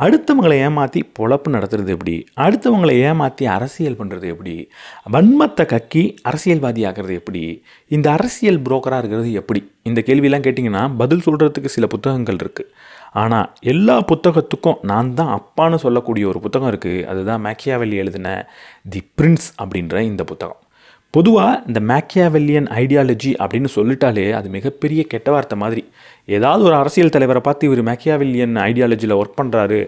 அடுத்தவங்களை ஏமாற்றி பொழப்பு நடத்துறது எப்படி, அடுத்தவங்களை ஏமாற்றி அரசியல் பண்ணுறது எப்படி, வன்மத்தை கக்கி அரசியல்வாதி ஆகிறது எப்படி, இந்த அரசியல் புரோக்கராக இருக்கிறது எப்படி, இந்த கேள்வியெல்லாம் கேட்டிங்கன்னா பதில் சொல்கிறதுக்கு சில புத்தகங்கள் இருக்குது. ஆனால் எல்லா புத்தகத்துக்கும் நான் தான் அப்பான்னு சொல்லக்கூடிய ஒரு புத்தகம் இருக்குது. அதுதான் மேக்கியாவெல்லி எழுதின தி பிரின்ஸ் அப்படின்ற இந்த புத்தகம். பொதுவாக இந்த மேக்கியாவெல்லியன் ஐடியாலஜி அப்படின்னு சொல்லிட்டாலே அது மிகப்பெரிய கெட்ட வார்த்தை மாதிரி. ஏதாவது ஒரு அரசியல் தலைவரை பார்த்து இவர் மேக்கியாவெல்லியன் ஐடியாலஜியில் ஒர்க் பண்ணுறாரு,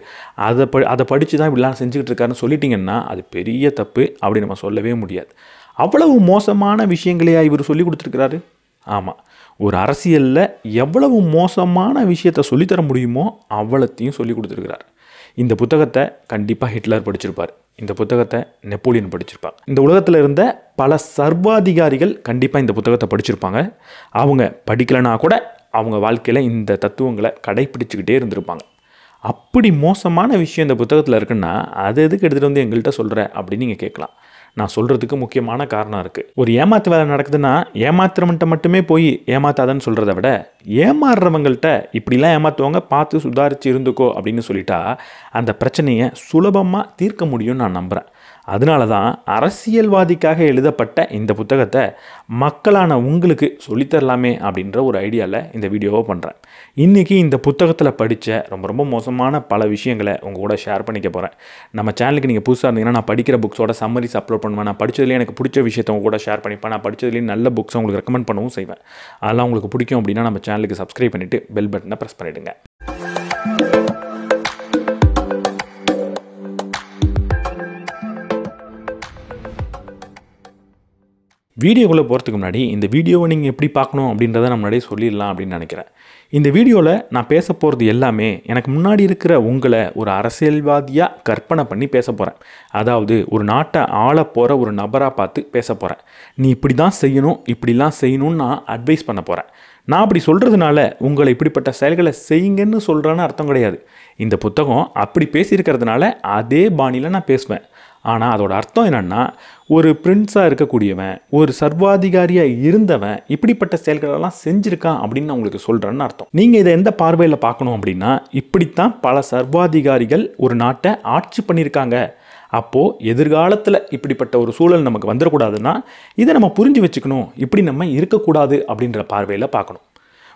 அதை படித்து தான் இப்படிலாம் செஞ்சுக்கிட்டு இருக்காருன்னு சொல்லிட்டிங்கன்னா அது பெரிய தப்பு. அப்படி நம்ம சொல்லவே முடியாது. அவ்வளவு மோசமான விஷயங்களையா இவர் சொல்லி கொடுத்துருக்கிறாரு? ஆமாம், ஒரு அரசியலில் எவ்வளவு மோசமான விஷயத்தை சொல்லித்தர முடியுமோ அவ்வளோத்தையும் சொல்லி கொடுத்துருக்கிறார். இந்த புத்தகத்தை கண்டிப்பாக ஹிட்லர் படிச்சிருப்பார். இந்த புத்தகத்தை நெப்போலியன் படிச்சிருப்பாங்க. இந்த உலகத்தில் இருந்த பல சர்வாதிகாரிகள் கண்டிப்பாக இந்த புத்தகத்தை படிச்சிருப்பாங்க. அவங்க படிக்கலைன்னா கூட அவங்க வாழ்க்கையில் இந்த தத்துவங்களை கடைப்பிடிச்சிக்கிட்டே இருந்திருப்பாங்க. அப்படி மோசமான விஷயம் இந்த புத்தகத்தில் இருக்குன்னா அது எதுக்கு எடுத்துகிட்டு வந்து எங்கள்கிட்ட சொல்கிற அப்படின்னு நீங்கள் கேட்கலாம். நான் சொல்கிறதுக்கு முக்கியமான காரணம் இருக்குது. ஒரு ஏமாத்து வேலை நடக்குதுன்னா ஏமாத்துறவன்ட்ட மட்டுமே போய் ஏமாத்தாதன்னு சொல்கிறத விட ஏமாறுறவங்கள்ட்ட இப்படிலாம் ஏமாற்றுவாங்க, பார்த்து சுதாரித்து இருந்துக்கோ அப்படின்னு சொல்லிட்டா அந்த பிரச்சனையை சுலபமாக தீர்க்க முடியும்னு நான் நம்புகிறேன். அதனால தான் அரசியல்வாதிக்காக எழுதப்பட்ட இந்த புத்தகத்தை மக்களான உங்களுக்கு சொல்லித்தரலாமே அப்படின்ற ஒரு ஐடியாவில் இந்த வீடியோவை பண்ணுறேன். இன்றைக்கி இந்த புத்தகத்தில் படித்த ரொம்ப மோசமான பல விஷயங்களை உங்கள் கூட ஷேர் பண்ணிக்க போகிறேன். நம்ம சேனலுக்கு நீங்கள் புதுசாக இருந்தீங்கன்னா நான் படிக்கிற புக்ஸோட சம்மரிஸ் அப்லோட் பண்ணுவேன். நான் படித்ததுலேயே எனக்கு பிடிச்ச விஷயத்தை உங்கள் கூட ஷேர் பண்ணிப்பேன். நான் படித்ததுலேயே நல்ல புக்ஸை உங்களுக்கு ரெக்கமெண்ட் பண்ணவும் செய்வேன். அதெல்லாம் உங்களுக்கு பிடிக்கும் அப்படின்னா நம்ம சேனலுக்கு சப்ஸ்கிரைப் பண்ணிவிட்டு பெல் பட்டனை ப்ரெஸ் பண்ணிவிடுங்க. வீடியோக்குள்ளே போகிறதுக்கு முன்னாடி இந்த வீடியோவை நீங்கள் எப்படி பார்க்கணும் அப்படின்றத நான் முன்னாடியே சொல்லிடலாம் அப்படின்னு நினைக்கிறேன். இந்த வீடியோவில் நான் பேச போகிறது எல்லாமே எனக்கு முன்னாடி இருக்கிற உங்களை ஒரு அரசியல்வாதியாக கற்பனை பண்ணி பேச போகிறேன். அதாவது ஒரு நாட்டை ஆள போகிற ஒரு நபராக பார்த்து பேச போகிறேன். நீ இப்படி தான் செய்யணும், இப்படிலாம் செய்யணும்னு நான் அட்வைஸ் பண்ண போகிறேன். நான் அப்படி சொல்கிறதுனால உங்களை இப்படிப்பட்ட செயல்களை செய்யுங்கன்னு சொல்கிறேன்னு அர்த்தம் கிடையாது. இந்த புத்தகம் அப்படி பேசியிருக்கிறதுனால அதே பாணியில் நான் பேசுவேன். ஆனால் அதோட அர்த்தம் என்னென்னா, ஒரு பிரின்ஸாக இருக்கக்கூடியவன், ஒரு சர்வாதிகாரியாக இருந்தவன் இப்படிப்பட்ட செயல்களெல்லாம் செஞ்சுருக்கான் அப்படின்னு நான் உங்களுக்கு சொல்கிறேன்னு அர்த்தம். நீங்கள் இதை எந்த பார்வையில் பார்க்கணும் அப்படின்னா, இப்படித்தான் பல சர்வாதிகாரிகள் ஒரு நாட்டை ஆட்சி பண்ணியிருக்காங்க. அப்போது எதிர்காலத்தில் இப்படிப்பட்ட ஒரு சூழல் நமக்கு வந்துடக்கூடாதுன்னா இதை நம்ம புரிஞ்சு வச்சுக்கணும், இப்படி நம்ம இருக்கக்கூடாது அப்படின்ற பார்வையில் பார்க்கணும்.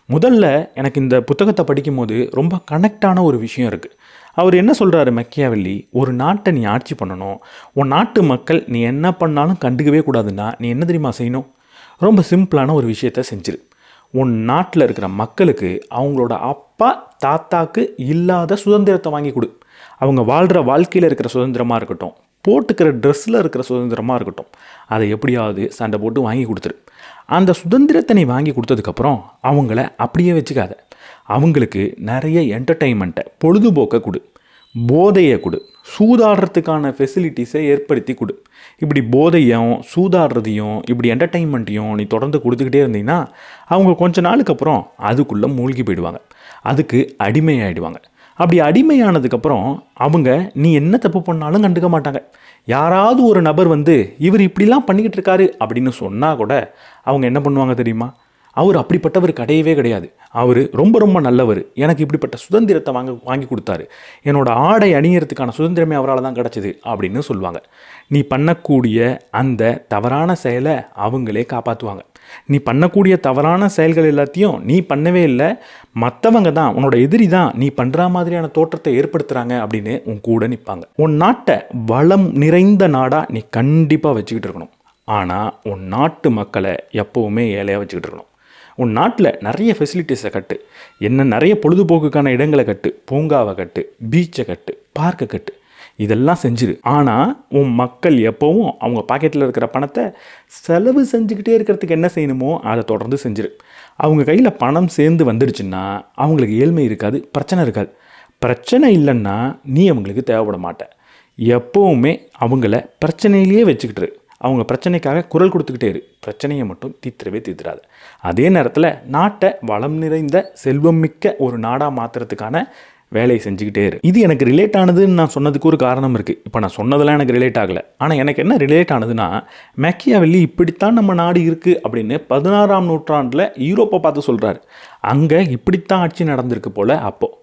முதல்ல எனக்கு இந்த புத்தகத்தை படிக்கும்போது ரொம்ப கனெக்டான ஒரு விஷயம் இருக்குது. அவர் என்ன சொல்கிறாரு மேக்கியாவெல்லி, ஒரு நாட்டை நீ ஆட்சி பண்ணணும், உன் நாட்டு மக்கள் நீ என்ன பண்ணாலும் கண்டுக்கவே கூடாதுன்னா நீ என்ன தெரியுமா செய்யணும்? ரொம்ப சிம்பிளான ஒரு விஷயத்த செஞ்சிரு. உன் நாட்டில் இருக்கிற மக்களுக்கு அவங்களோட அப்பா தாத்தாக்கு இல்லாத சுதந்திரத்தை வாங்கி கொடு. அவங்க வாழ்கிற வாழ்க்கையில் இருக்கிற சுதந்திரமாக இருக்கட்டும், போட்டுக்கிற ட்ரெஸ்ஸில் இருக்கிற சுதந்திரமாக இருக்கட்டும், அதை எப்படியாவது சண்டை போட்டு வாங்கி கொடுத்துரு. அந்த சுதந்திரத்தை நீ வாங்கி கொடுத்ததுக்கப்புறம் அவங்கள அப்படியே வச்சுக்காத. அவங்களுக்கு நிறைய என்டர்டெயின்மெண்ட்டை, பொழுதுபோக்கை கொடு, போதையை கொடு, சூதாடுறதுக்கான ஃபெசிலிட்டிஸை ஏற்படுத்தி கொடு. இப்படி போதையும் சூதாடுறதையும் இப்படி என்டர்டெயின்மெண்ட்டையும் நீ தொடர்ந்து கொடுத்துக்கிட்டே இருந்தீங்கன்னா அவங்க கொஞ்ச நாளுக்கு அப்புறம் அதுக்குள்ளே மூழ்கி போயிடுவாங்க, அதுக்கு அடிமையாகிடுவாங்க. அப்படி அடிமையானதுக்கப்புறம் அவங்க நீ என்ன தப்பு பண்ணாலும் கண்டுக்க மாட்டாங்க. யாராவது ஒரு நபர் வந்து இவர் இப்படிலாம் பண்ணிக்கிட்டு இருக்காரு அப்படின்னு சொன்னால் கூட அவங்க என்ன பண்ணுவாங்க தெரியுமா? அவர் அப்படிப்பட்டவர் கிடையவே கிடையாது, அவர் ரொம்ப நல்லவர், எனக்கு இப்படிப்பட்ட சுதந்திரத்தை வாங்கி கொடுத்தாரு, என்னோட ஆடை அணியறதுக்கான சுதந்திரமே அவரால் தான் கிடச்சிது அப்படின்னு சொல்லுவாங்க. நீ பண்ணக்கூடிய அந்த தவறான செயலை அவங்களே காப்பாற்றுவாங்க. நீ பண்ணக்கூடிய தவறான செயல்கள் எல்லாத்தையும் நீ பண்ணவே இல்லை, மற்றவங்க தான், உன்னோட எதிரி தான் நீ பண்ணுற மாதிரியான தோற்றத்தை ஏற்படுத்துகிறாங்க அப்படின்னு உன் கூட நிற்பாங்க. உன் நாட்டை வளம் நிறைந்த நாடாக நீ கண்டிப்பாக வச்சுக்கிட்டு இருக்கணும். ஆனால் உன் நாட்டு மக்களை எப்போவுமே ஏழையாக வச்சுக்கிட்டு இருக்கணும். உன் நாட்டில் நிறைய ஃபெசிலிட்டிஸை கட்டு, நிறைய பொழுதுபோக்குக்கான இடங்களை கட்டு, பூங்காவை கட்டு, பீச்சை கட்டு, பார்க்கை கட்டு, இதெல்லாம் செஞ்சிரு. ஆனால் உன் மக்கள் எப்போவும் அவங்க பாக்கெட்டில் இருக்கிற பணத்தை செலவு செஞ்சுக்கிட்டே இருக்கிறதுக்கு என்ன செய்யணுமோ அதை தொடர்ந்து செஞ்சிரு. அவங்க கையில் பணம் சேர்ந்து வந்துடுச்சுன்னா அவங்களுக்கு ஏழ்மை இருக்காது, பிரச்சனை இருக்காது. பிரச்சனை இல்லைன்னா நீ அவங்களுக்கு தேவைப்பட மாட்ட. எப்போவுமே அவங்கள பிரச்சனையிலேயே வச்சுக்கிட்டு அவங்க பிரச்சனைக்காக குரல் கொடுத்துக்கிட்டே இரு, பிரச்சனையை மட்டும் தீர்த்துறாது. அதே நேரத்தில் நாட்டை வளம் நிறைந்த செல்வம் மிக்க ஒரு நாடாக மாற்றுறதுக்கான வேலையை செஞ்சுக்கிட்டே இரு. இது எனக்கு ரிலேட் ஆனதுன்னு நான் சொன்னதுக்கு ஒரு காரணம் இருக்குது. இப்போ நான் சொன்னதெல்லாம் எனக்கு ரிலேட் ஆகலை. ஆனால் எனக்கு என்ன ரிலேட் ஆனதுன்னா, மேக்கியாவெல்லி இப்படித்தான் நம்ம நாடு இருக்குது அப்படின்னு 16ஆம் நூற்றாண்டில் யூரோப்பை பார்த்து சொல்கிறாரு. அங்கே இப்படித்தான் ஆட்சி நடந்திருக்கு போல். அப்போது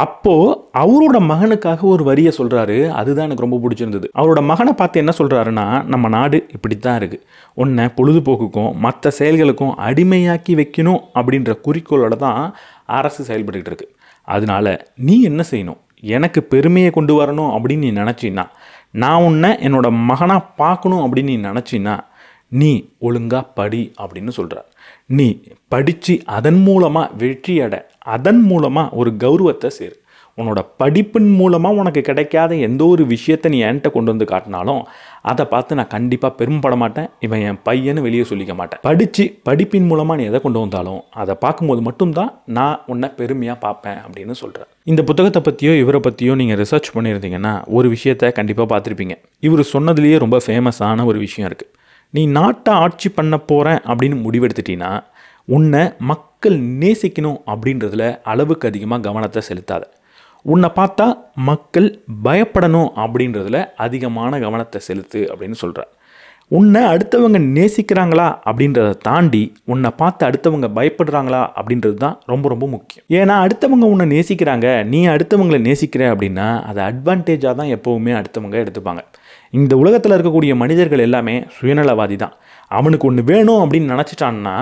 அப்போது அவரோட மகனுக்காக ஒரு வரியை சொல்கிறாரு. அதுதான் எனக்கு ரொம்ப பிடிச்சிருந்தது. அவரோட மகனை பார்த்து என்ன சொல்கிறாருன்னா, நம்ம நாடு இப்படி தான் இருக்குது, உன்னை பொழுதுபோக்குக்கும் மற்ற செயல்களுக்கும் அடிமையாக்கி வைக்கணும் அப்படின்ற குறிக்கோளோட தான் அரசு செயல்பட்டுக்கிட்டு இருக்கு. அதனால நீ என்ன செய்யணும், எனக்கு பெருமையை கொண்டு வரணும் அப்படின்னு நீ நினச்சின்னா, நான் உன்னை என்னோட மகனாக பார்க்கணும் அப்படின்னு நீ நினச்சின்னா, நீ ஒழுங்காக படி அப்படின்னு சொல்கிறார். நீ படித்து அதன் மூலமாக வெற்றி அடை, அதன் மூலமாக ஒரு கௌரவத்தை சேரு. உன்னோட படிப்பின் மூலமாக உனக்கு கிடைக்காத எந்த ஒரு விஷயத்தை நீ என்கிட்ட கொண்டு வந்து காட்டினாலும் அதை பார்த்து நான் கண்டிப்பாக பெருமைப்பட மாட்டேன், இவன் என் பையன்னு வெளியே சொல்லிக்க மாட்டேன். படிப்பின் மூலமாக நீ எதை கொண்டு வந்தாலும் அதை பார்க்கும்போது மட்டும்தான் நான் உன்னை பெருமையாக பார்ப்பேன் அப்படின்னு சொல்கிறேன். இந்த புத்தகத்தை பற்றியோ இவரை பற்றியோ நீங்கள் ரிசர்ச் பண்ணியிருந்தீங்கன்னா ஒரு விஷயத்தை கண்டிப்பாக பார்த்துருப்பீங்க. இவர் சொன்னதுலேயே ரொம்ப ஃபேமஸான ஒரு விஷயம் இருக்குது. நீ நாட்டை ஆட்சி பண்ண போகிறேன் அப்படின்னு முடிவெடுத்துட்டீங்கன்னா உன்னை மக்கள் நேசிக்கணும் அப்படின்றதுல அளவுக்கு அதிகமாக கவனத்தை செலுத்தாத. உன்னை பார்த்தா மக்கள் பயப்படணும் அப்படின்றதுல அதிகமான கவனத்தை செலுத்து அப்படின்னு சொல்கிறார். உன்னை அடுத்தவங்க நேசிக்கிறாங்களா அப்படின்றத தாண்டி உன்னை பார்த்து அடுத்தவங்க பயப்படுறாங்களா அப்படின்றது தான் ரொம்ப ரொம்ப முக்கியம். ஏன்னா அடுத்தவங்க உன்னை நேசிக்கிறாங்க, நீ அடுத்தவங்களை நேசிக்கிற அப்படின்னா அதை அட்வான்டேஜாக தான் எப்போவுமே அடுத்தவங்க எடுத்துப்பாங்க. இந்த உலகத்தில் இருக்கக்கூடிய மனிதர்கள் எல்லாமே சுயநலவாதி தான். அவனுக்கு ஒன்று வேணும் அப்படின்னு நினச்சிட்டான்னா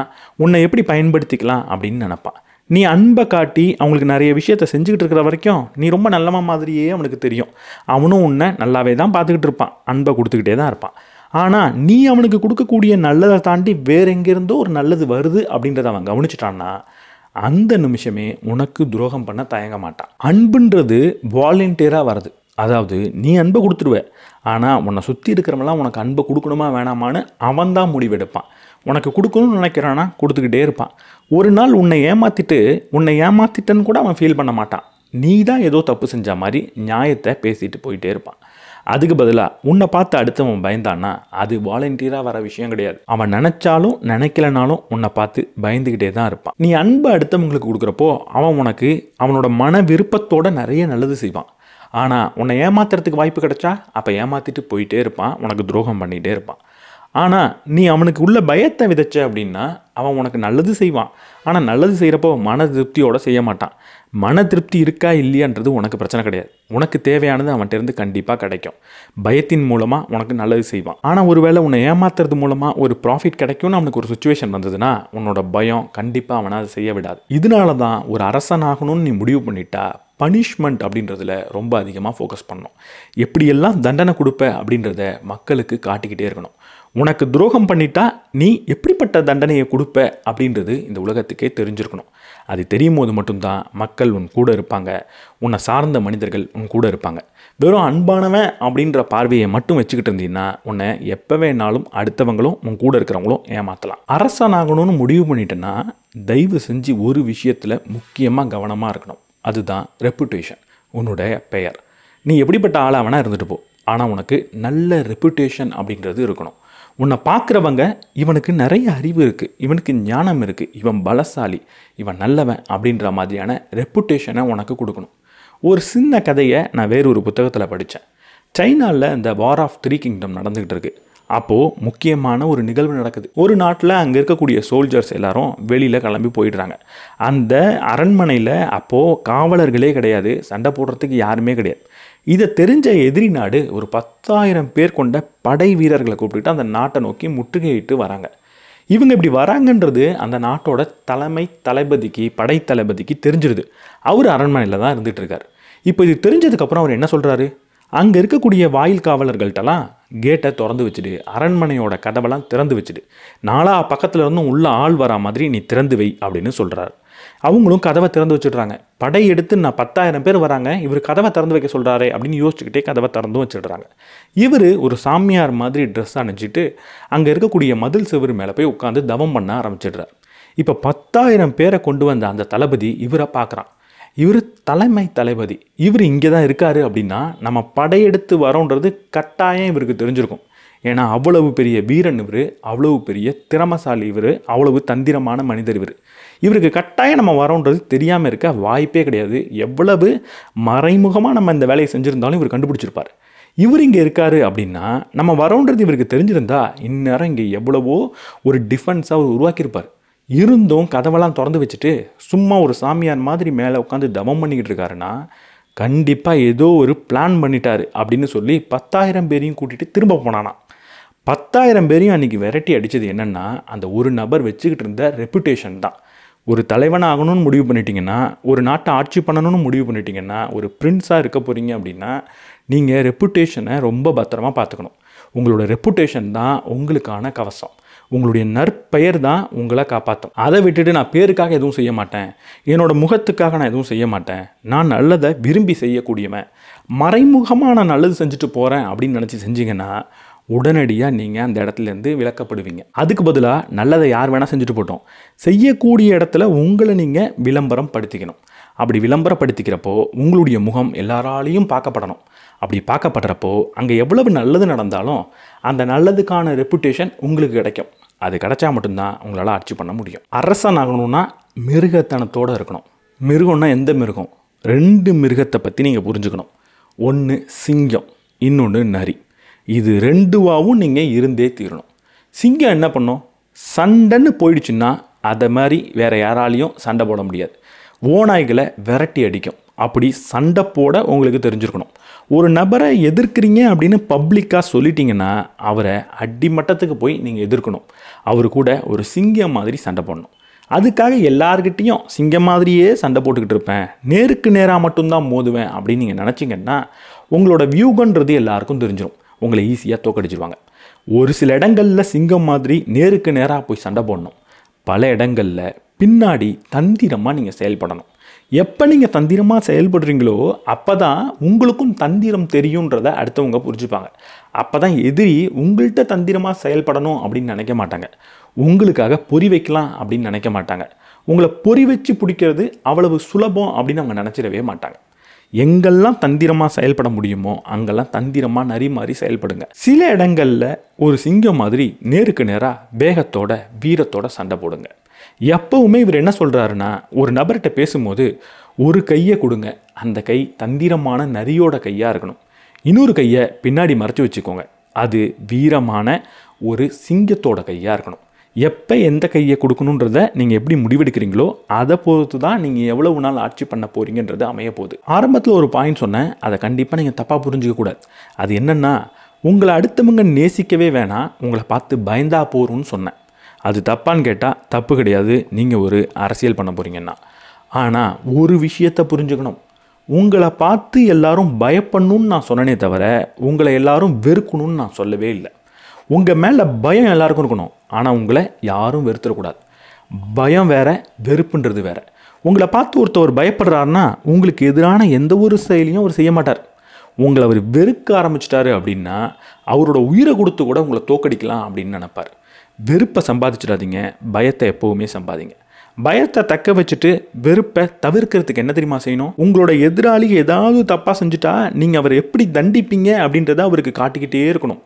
உன்னை எப்படி பயன்படுத்திக்கலாம் அப்படின்னு நினப்பான். நீ அன்பை காட்டி அவங்களுக்கு நிறைய விஷயத்தை செஞ்சுக்கிட்டு இருக்கிற வரைக்கும் நீ ரொம்ப நல்லமா மாதிரியே அவனுக்கு தெரியும். அவனும் உன்னை நல்லாவே தான் பார்த்துக்கிட்டு இருப்பான், அன்பை கொடுத்துக்கிட்டே தான் இருப்பான். ஆனால் நீ அவனுக்கு கொடுக்கக்கூடிய நல்லதை தாண்டி வேற எங்கேருந்தோ ஒரு நல்லது வருது அப்படின்றத அவன் கவனிச்சிட்டான்னா அந்த நிமிஷமே உனக்கு துரோகம் பண்ண தயங்க மாட்டான். அன்புன்றது வாலண்டியராக வருது. அதாவது நீ அன்பை கொடுத்துருவ, ஆனால் உன்னை சுற்றி இருக்கிறவங்களாம் உனக்கு அன்பை கொடுக்கணுமா வேணாமான்னு அவன் தான் முடிவெடுப்பான். உனக்கு கொடுக்கணும்னு நினைக்கிறானா கொடுத்துக்கிட்டே இருப்பான். ஒரு நாள் உன்னை ஏமாற்றிட்டன்னு கூட அவன் ஃபீல் பண்ண மாட்டான். நீ தான் ஏதோ தப்பு செஞ்ச மாதிரி நியாயத்தை பேசிட்டு போயிட்டே இருப்பான். அதுக்கு பதிலாக உன்னை பார்த்து அடுத்தவன் பயந்தான்னா அது வாலண்டியராக வர விஷயம் கிடையாது. அவன் நினச்சாலும் நினைக்கலனாலும் உன்னை பார்த்து பயந்துக்கிட்டே தான் இருப்பான். நீ அன்பை அடுத்தவங்களுக்கு கொடுக்குறப்போ அவன் உனக்கு அவனோட மன விருப்பத்தோட நிறைய நல்லது செய்வான். ஆனால் உன்னை ஏமாத்துறதுக்கு வாய்ப்பு கிடைச்சா அப்போ ஏமாற்றிட்டு போயிட்டே இருப்பான், உனக்கு துரோகம் பண்ணிகிட்டே இருப்பான். ஆனால் நீ அவனுக்கு உள்ள பயத்தை விதைச்ச அப்படின்னா அவன் உனக்கு நல்லது செய்வான். ஆனால் நல்லது செய்கிறப்போ மன திருப்தியோடு செய்ய மாட்டான். மன திருப்தி இருக்கா இல்லையான்றது உனக்கு பிரச்சனை கிடையாது. உனக்கு தேவையானது அவன்கிட்ட இருந்து கண்டிப்பாக கிடைக்கும். பயத்தின் மூலமாக உனக்கு நல்லது செய்வான். ஆனால் ஒருவேளை உன்னை ஏமாத்துறது மூலமாக ஒரு ப்ராஃபிட் கிடைக்கும்னு அவனுக்கு ஒரு சுச்சுவேஷன் வந்ததுன்னா உன்னோட பயம் கண்டிப்பாக அவனை அதை செய்ய விடாது. இதனால தான் ஒரு அரசனாகணும்னு நீ முடிவு பண்ணிட்டா பனிஷ்மெண்ட் அப்படின்றதுல ரொம்ப அதிகமாக ஃபோக்கஸ் பண்ணணும். எப்படியெல்லாம் தண்டனை கொடுப்ப அப்படின்றத மக்களுக்கு காட்டிக்கிட்டே இருக்கணும். உனக்கு துரோகம் பண்ணிட்டா நீ எப்படிப்பட்ட தண்டனையை கொடுப்ப அப்படின்றது இந்த உலகத்துக்கே தெரிஞ்சிருக்கணும். அது தெரியும் போது மட்டும்தான் மக்கள் உன் கூட இருப்பாங்க, உன்னை சார்ந்த மனிதர்கள் உன் கூட இருப்பாங்க. வெறும் அன்பானவன் அப்படின்ற பார்வையை மட்டும் வச்சுக்கிட்டு இருந்தீங்கன்னா உன்னை எப்போ வேணாலும் அடுத்தவங்களும் உன் கூட இருக்கிறவங்களும் ஏமாற்றலாம். அரசனாகணும்னு முடிவு பண்ணிட்டேன்னா தயவு செஞ்சு ஒரு விஷயத்தில் முக்கியமாக கவனமாக இருக்கணும். அதுதான் ரெப்புடேஷன், உன்னுடைய பெயர். நீ எப்படிப்பட்ட ஆளாக வேணால் இருந்துட்டு போ, ஆனால் உனக்கு நல்ல ரெப்புடேஷன் அப்படின்றது இருக்கணும். உன்னை பார்க்குறவங்க இவனுக்கு நிறைய அறிவு இருக்குது, இவனுக்கு ஞானம் இருக்குது, இவன் பலசாலி, இவன் நல்லவன் அப்படின்ற மாதிரியான ரெப்புடேஷனை உனக்கு கொடுக்கணும். ஒரு சின்ன கதையை நான் வேறொரு புத்தகத்தில் படித்தேன். சைனாவில் இந்த வார் ஆஃப் 3 கிங்டம் நடந்துக்கிட்டு இருக்குது. அப்போது முக்கியமான ஒரு நிகழ்வு நடக்குது. ஒரு நாட்டில் அங்கே இருக்கக்கூடிய சோல்ஜர்ஸ் எல்லாரும் வெளியில் கிளம்பி போயிடுறாங்க. அந்த அரண்மனையில் அப்போது காவலர்களே கிடையாது, சண்டை போடுறதுக்கு யாருமே கிடையாது. இதை தெரிஞ்ச எதிரி நாடு ஒரு 10,000 பேர் கொண்ட படை வீரர்களை கூப்பிட்டுட்டு அந்த நாட்டை நோக்கி முற்றுகையிட்டு வராங்க. இவங்க இப்படி வராங்கன்றது அந்த நாட்டோட படை தளபதிக்கு தெரிஞ்சிருது. அவர் அரண்மனையில் தான் இருந்துகிட்டு இருக்கார். இப்போ இது தெரிஞ்சதுக்கப்புறம் அவர் என்ன சொல்கிறாரு, அங்கே இருக்கக்கூடிய வாயில் காவலர்கள்ட்டெல்லாம் கேட்டை திறந்து வச்சுடு, அரண்மனையோட கதவெல்லாம் திறந்து வச்சுடு, நாலா பக்கத்தில் இருந்தும் உள்ள ஆள் வரா மாதிரி நீ திறந்து வை அப்படின்னு சொல்கிறார். அவங்களும் கதவை திறந்து வச்சுடுறாங்க. படை எடுத்து 10,000 பேர் வராங்க, இவர் கதவை திறந்து வைக்க சொல்கிறாரே அப்படின்னு யோசிச்சுக்கிட்டே கதவை திறந்து வச்சுடுறாங்க. இவர் ஒரு சாமியார் மாதிரி ட்ரெஸ் அணிஞ்சிட்டு அங்கே இருக்கக்கூடிய மதில் சுவர் மேலே போய் உட்காந்து தவம் பண்ண ஆரம்பிச்சிடுறார். இப்போ 10,000 பேரை கொண்டு வந்த அந்த தளபதி இவரை பார்க்குறான். இவர் தளபதி, இவர் இங்கே தான் இருக்கார் அப்படின்னா நம்ம படையெடுத்து வரோன்றது கட்டாயம் இவருக்கு தெரிஞ்சிருக்கும். ஏன்னா அவ்வளவு பெரிய வீரன் இவர், அவ்வளவு பெரிய திறமசாலி இவர், அவ்வளவு தந்திரமான மனிதர் இவர். இவருக்கு கட்டாயம் நம்ம வரோன்றது தெரியாமல் இருக்க வாய்ப்பே கிடையாது. எவ்வளவு மறைமுகமாக நம்ம இந்த வேலையை செஞ்சுருந்தாலும் இவர் கண்டுபிடிச்சிருப்பார். இவர் இங்கே இருக்கார் அப்படின்னா நம்ம வரோன்றது இவருக்கு தெரிஞ்சிருந்தா இந்நேரம் இங்கே எவ்வளவோ ஒரு டிஃபென்ஸாக அவர் உருவாக்கியிருப்பார். இருந்தும் கதவெல்லாம் திறந்து வச்சுட்டு சும்மா ஒரு சாமியார் மாதிரி மேலே உட்காந்து தவம் பண்ணிக்கிட்டு இருக்காருன்னா கண்டிப்பாக ஏதோ ஒரு பிளான் பண்ணிட்டாரு அப்படின்னு சொல்லி 10,000 பேரையும் கூட்டிகிட்டு திரும்ப போனானா. 10,000 பேரையும் அன்றைக்கி விரட்டி அடித்தது என்னென்னா அந்த ஒரு நபர் வச்சுக்கிட்டு இருந்த ரெப்புடேஷன் தான். ஒரு தலைவன் ஆகணும்னு முடிவு பண்ணிட்டீங்கன்னா, ஒரு நாட்டை ஆட்சி பண்ணணும்னு முடிவு பண்ணிட்டீங்கன்னா, ஒரு பிரின்ஸாக இருக்க போகிறீங்க அப்படின்னா நீங்கள் ரெப்புடேஷனை ரொம்ப பத்திரமா பார்த்துக்கணும். உங்களோட ரெப்புடேஷன் தான் உங்களுக்கான கவசம். உங்களுடைய நற்பெயர் தான் உங்களை காப்பாற்றும். அதை விட்டுட்டு நான் பேருக்காக எதுவும் செய்ய மாட்டேன், என்னோடய முகத்துக்காக நான் எதுவும் செய்ய மாட்டேன், நான் நல்லதை விரும்பி செய்யக்கூடியவன், மறைமுகமாக நான் நல்லது செஞ்சுட்டு போகிறேன் அப்படின்னு நினச்சி செஞ்சீங்கன்னா உடனடியாக நீங்கள் அந்த இடத்துலேருந்து விலக்கப்படுவீங்க. அதுக்கு பதிலாக நல்லதை யார் வேணால் செஞ்சுட்டு போட்டோம், செய்யக்கூடிய இடத்துல உங்களை நீங்கள் விளம்பரம் படுத்திக்கணும். அப்படி விளம்பரப்படுத்திக்கிறப்போ உங்களுடைய முகம் எல்லாராலையும் பார்க்கப்படணும். அப்படி பார்க்கப்படுறப்போ அங்கே எவ்வளவு நல்லது நடந்தாலும் அந்த நல்லதுக்கான ரெப்புடேஷன் உங்களுக்கு கிடைக்கும். அது கிடைச்சா மட்டும்தான் உங்களால் ஆட்சி பண்ண முடியும். அரசன் ஆகணும்னா மிருகத்தனத்தோடு இருக்கணும். மிருகம்னா எந்த மிருகம்? 2 மிருகத்தை பற்றி நீங்கள் புரிஞ்சுக்கணும். ஒன்று சிங்கம், இன்னொன்று நரி. இது 2வாவும் நீங்கள் இருந்தே தீரணும். சிங்கம் என்ன பண்ணும்? சண்டைன்னு போயிடுச்சுன்னா அதை மாதிரி வேறு யாராலையும் சண்டை போட முடியாது. ஓநாய்களை விரட்டி அடிக்கும். அப்படி சண்டை போட உங்களுக்கு தெரிஞ்சிருக்கணும். ஒரு நபரை எதிர்க்கிறீங்க அப்படின்னு பப்ளிக்காக சொல்லிட்டீங்கன்னா அவரை அடிமட்டத்துக்கு போய் நீங்கள் எதிர்க்கணும். அவர் கூட ஒரு சிங்கம் மாதிரி சண்டை போடணும். அதுக்காக எல்லார்கிட்டையும் சிங்கம் மாதிரியே சண்டை போட்டுக்கிட்டு இருப்பேன், நேருக்கு நேராக மட்டும்தான் மோதுவேன் அப்படின்னு நீங்கள் நினச்சிங்கன்னா உங்களோட வியூகன்றது எல்லாருக்கும் தெரிஞ்சிடும். உங்களை ஈஸியாக தோக்கடிச்சிருவாங்க. ஒரு சில இடங்களில் சிங்கம் மாதிரி நேருக்கு நேராக போய் சண்டை போடணும். பல இடங்களில் பின்னாடி தந்திரமாக நீங்கள் செயல்படணும். எப்போ நீங்கள் தந்திரமாக செயல்படுறீங்களோ அப்போ தான் உங்களுக்கும் தந்திரம் தெரியுன்றதை அடுத்தவங்க புரிஞ்சுப்பாங்க. அப்போ தான் எதிரி உங்கள்கிட்ட தந்திரமாக செயல்படணும் அப்படின்னு நினைக்க மாட்டாங்க. உங்களுக்காக பொறி வைக்கலாம் அப்படின்னு நினைக்க மாட்டாங்க. உங்களை பொறி வச்சு பிடிக்கிறது அவ்வளவு சுலபம் அப்படின்னு அவங்க நினச்சிடவே மாட்டாங்க. எங்கெல்லாம் தந்திரமாக செயல்பட முடியுமோ அங்கெல்லாம் தந்திரமாக நரி மாதிரி செயல்படுங்க. சில இடங்களில் ஒரு சிங்கம் மாதிரி நேருக்கு நேராக வேகத்தோட வீரத்தோட சண்டை போடுங்க. எப்பவுமே இவர் என்ன சொல்கிறாருன்னா, ஒரு நபர்கிட்ட பேசும்போது ஒரு கையை கொடுங்க, அந்த கை தந்திரமான நரியோட கையாக இருக்கணும். இன்னொரு கையை பின்னாடி மறைச்சி வச்சுக்கோங்க, அது வீரமான ஒரு சிங்கத்தோட கையாக இருக்கணும். எப்போ எந்த கையை கொடுக்கணுன்றதை நீங்கள் எப்படி முடிவெடுக்கிறீங்களோ அதை பொறுத்து தான் நீங்கள் எவ்வளவு நாள் ஆட்சி பண்ண போகிறீங்கன்றது அமைய போகுது. ஆரம்பத்தில் ஒரு பாயிண்ட் சொன்னேன், அதை கண்டிப்பாக நீங்கள் தப்பாக புரிஞ்சிக்கக்கூடாது. அது என்னென்னா, உங்களை அடுத்தவங்க நேசிக்கவே வேணாம், உங்களை பார்த்து பயந்தா போகிறோன்னு சொன்னேன். அது தப்பான்னு கேட்டால் தப்பு கிடையாது, நீங்கள் ஒரு அரசியல் பண்ண போகிறீங்கன்னா. ஆனால் ஒரு விஷயத்தை புரிஞ்சுக்கணும், உங்களை பார்த்து எல்லாரும் பயப்படணும்னு நான் சொன்னனே தவிர உங்களை எல்லாரும் வெறுக்கணும்னு நான் சொல்லவே இல்லை. உங்கள் மேலே பயம் எல்லாருக்கும் இருக்கணும், ஆனால் உங்களை யாரும் வெறுத்துடக்கூடாது. பயம் வேற, வெறுப்புன்றது வேற. உங்களை பார்த்து ஒருத்தவர் பயப்படுறாருன்னா உங்களுக்கு எதிரான எந்த ஒரு செயலையும் அவர் செய்ய மாட்டார். உங்களை அவர் வெறுக்க ஆரம்பிச்சிட்டாரு அப்படின்னா அவரோட உயிரை கொடுத்து கூட உங்களை தோக்கடிக்கலாம் அப்படின்னு நினைப்பார். வெறுப்பை சம்பாதிச்சிடாதீங்க, பயத்தை எப்போவுமே சம்பாதிங்க. பயத்தை தக்க வச்சுட்டு வெறுப்பை தவிர்க்கிறதுக்கு என்ன தெரியுமா செய்யணும்? உங்களோட எதிராளி ஏதாவது தப்பாக செஞ்சுட்டா நீங்கள் அவரை எப்படி தண்டிப்பீங்க அப்படின்றத அவருக்கு காட்டிக்கிட்டே இருக்கணும்.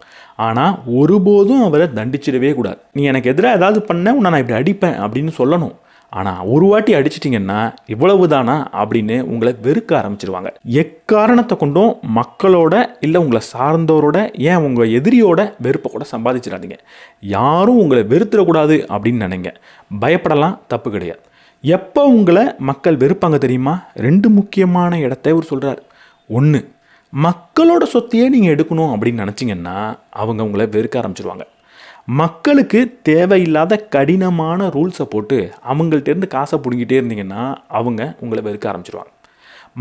ஆனால் ஒருபோதும் அவரை தண்டிச்சிடவே கூடாது. நீ எனக்கு எதிராக ஏதாவது பண்ண உன்னை நான் இப்படி அடிப்பேன் அப்படின்னு சொல்லணும். ஆனால் ஒரு வாட்டி அடிச்சிட்டிங்கன்னா இவ்வளவு தானா அப்படின்னு உங்களை வெறுக்க ஆரம்பிச்சிருவாங்க. எக்காரணத்தை கொண்டும் மக்களோட இல்லை உங்களை சார்ந்தவரோட, ஏன் உங்கள் எதிரியோட வெறுப்பை கூட சம்பாதிச்சிடாதீங்க. யாரும் உங்களை வெறுத்துடக்கூடாது அப்படின்னு நினைங்க. பயப்படலாம், தப்பு கிடையாது. எப்போ உங்களை மக்கள் வெறுப்பாங்க தெரியுமா? 2 முக்கியமான இடத்தை அவர் சொல்கிறார். 1, மக்களோட சொத்தையே நீங்கள் எடுக்கணும் அப்படின்னு நினச்சிங்கன்னா அவங்க உங்களை வெறுக்க ஆரம்பிச்சிருவாங்க. மக்களுக்கு தேவையில்லாத கடினமான ரூல்ஸை போட்டு அவங்கள்ட்டேருந்து காசை பிடிங்கிட்டே இருந்தீங்கன்னா அவங்க உங்களை வெறுக்க ஆரம்பிச்சிருவாங்க.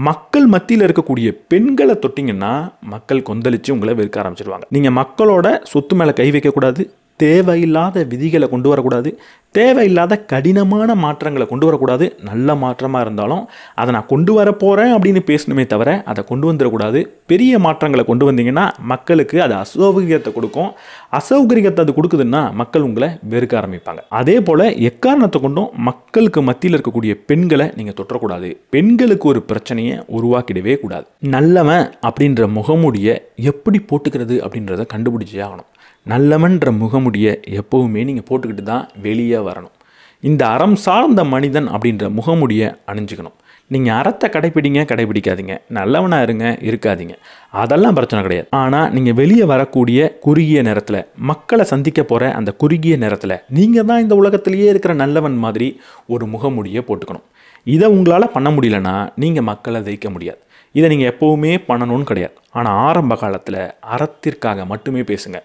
மக்கள் மத்தியில் இருக்கக்கூடிய பெண்களை தொட்டிங்கன்னா மக்கள் கொந்தளித்து உங்களை வெறுக்க ஆரம்பிச்சிருவாங்க. நீங்கள் மக்களோட சொத்து மேலே கை வைக்கக்கூடாது, தேவையில்லாத விதிகளை கொண்டு வரக்கூடாது, தேவையில்லாத கடினமான மாற்றங்களை கொண்டு வரக்கூடாது. நல்ல மாற்றமாக இருந்தாலும் அதை நான் கொண்டு வர போகிறேன் அப்படின்னு பேசணுமே தவிர அதை கொண்டு வந்துடக்கூடாது. பெரிய மாற்றங்களை கொண்டு வந்தீங்கன்னா மக்களுக்கு அது அசௌகரியத்தை கொடுக்கும். அசௌகரியத்தை அது கொடுக்குதுன்னா மக்கள் உங்களை வெறுக்க ஆரம்பிப்பாங்க. அதே போல் எக்காரணத்தை கொண்டும் மக்களுக்கு மத்தியில் இருக்கக்கூடிய பெண்களை நீங்கள் தொற்றக்கூடாது. பெண்களுக்கு ஒரு பிரச்சனையை உருவாக்கிடவே கூடாது. நல்லவன் அப்படின்ற முகமூடியை எப்படி போட்டுக்கிறது அப்படின்றத கண்டுபிடிச்சே ஆகணும். நல்லவன்ற முகமுடியை எப்போவுமே நீங்கள் போட்டுக்கிட்டு தான் வெளியே வரணும். இந்த அறம் சார்ந்த மனிதன் அப்படின்ற முகமுடியை அணிஞ்சுக்கணும். நீங்கள் அறத்தை கடைப்பிடிங்க கடைப்பிடிக்காதீங்க, நல்லவனாக இருங்க இருக்காதீங்க, அதெல்லாம் பிரச்சனை கிடையாது. ஆனால் நீங்கள் வெளியே வரக்கூடிய குறுகிய நேரத்தில், மக்களை சந்திக்க போகிற அந்த குறுகிய நேரத்தில் நீங்கள் தான் இந்த உலகத்திலேயே இருக்கிற நல்லவன் மாதிரி ஒரு முகமூடியை போட்டுக்கணும். இதை உங்களால் பண்ண முடியலன்னா நீங்கள் மக்களை ஜெயிக்க முடியாது. இதை நீங்கள் எப்போவுமே பண்ணணும்னு கிடையாது. ஆனால் ஆரம்ப காலத்தில் அறத்திற்காக மட்டுமே பேசுங்க,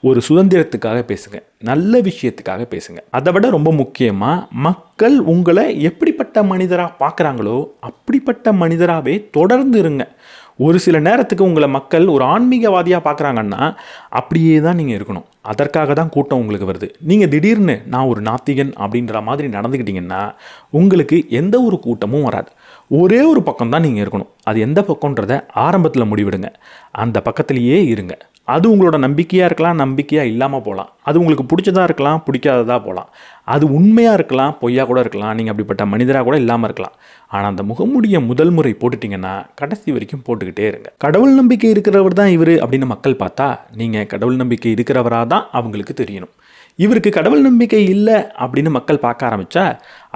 ஒரு சுதந்திரத்துக்காக பேசுங்க, நல்ல விஷயத்துக்காக பேசுங்க. அதை விட ரொம்ப முக்கியமாக மக்கள் உங்களை எப்படிப்பட்ட மனிதராக பார்க்குறாங்களோ அப்படிப்பட்ட மனிதராகவே தொடர்ந்து இருங்க. ஒரு சில நேரத்துக்கு உங்களை மக்கள் ஒரு ஆன்மீகவாதியாக பார்க்குறாங்கன்னா அப்படியே தான் நீங்கள் இருக்கணும். அதற்காக தான் கூட்டம் உங்களுக்கு வருது. நீங்கள் திடீர்னு நான் ஒரு நாத்திகன் அப்படின்ற மாதிரி நடந்துக்கிட்டிங்கன்னா உங்களுக்கு எந்த ஒரு கூட்டமும் வராது. ஒரே ஒரு பக்கம் தான் நீங்கள் இருக்கணும். அது எந்த பக்கம்ன்றதை ஆரம்பத்தில் முடிவிடுங்க. அந்த பக்கத்திலேயே இருங்க. அது உங்களோட நம்பிக்கையாக இருக்கலாம், நம்பிக்கையாக இல்லாமல் போகலாம். அது உங்களுக்கு பிடிச்சதாக இருக்கலாம், பிடிக்காததாக போகலாம். அது உண்மையாக இருக்கலாம், பொய்யா கூட இருக்கலாம். நீங்கள் அப்படிப்பட்ட மனிதராக கூட இல்லாமல் இருக்கலாம். ஆனால் அந்த முகமூடியை முதல் முறை போட்டுட்டிங்கன்னா கடைசி வரைக்கும் போட்டுக்கிட்டே இருங்க. கடவுள் நம்பிக்கை இருக்கிறவர் தான் இவர் அப்படின்னு மக்கள் பார்த்தா நீங்கள் கடவுள் நம்பிக்கை இருக்கிறவராக தான் அவங்களுக்கு தெரியணும். இவருக்கு கடவுள் நம்பிக்கை இல்லை அப்படின்னு மக்கள் பார்க்க ஆரம்பித்தா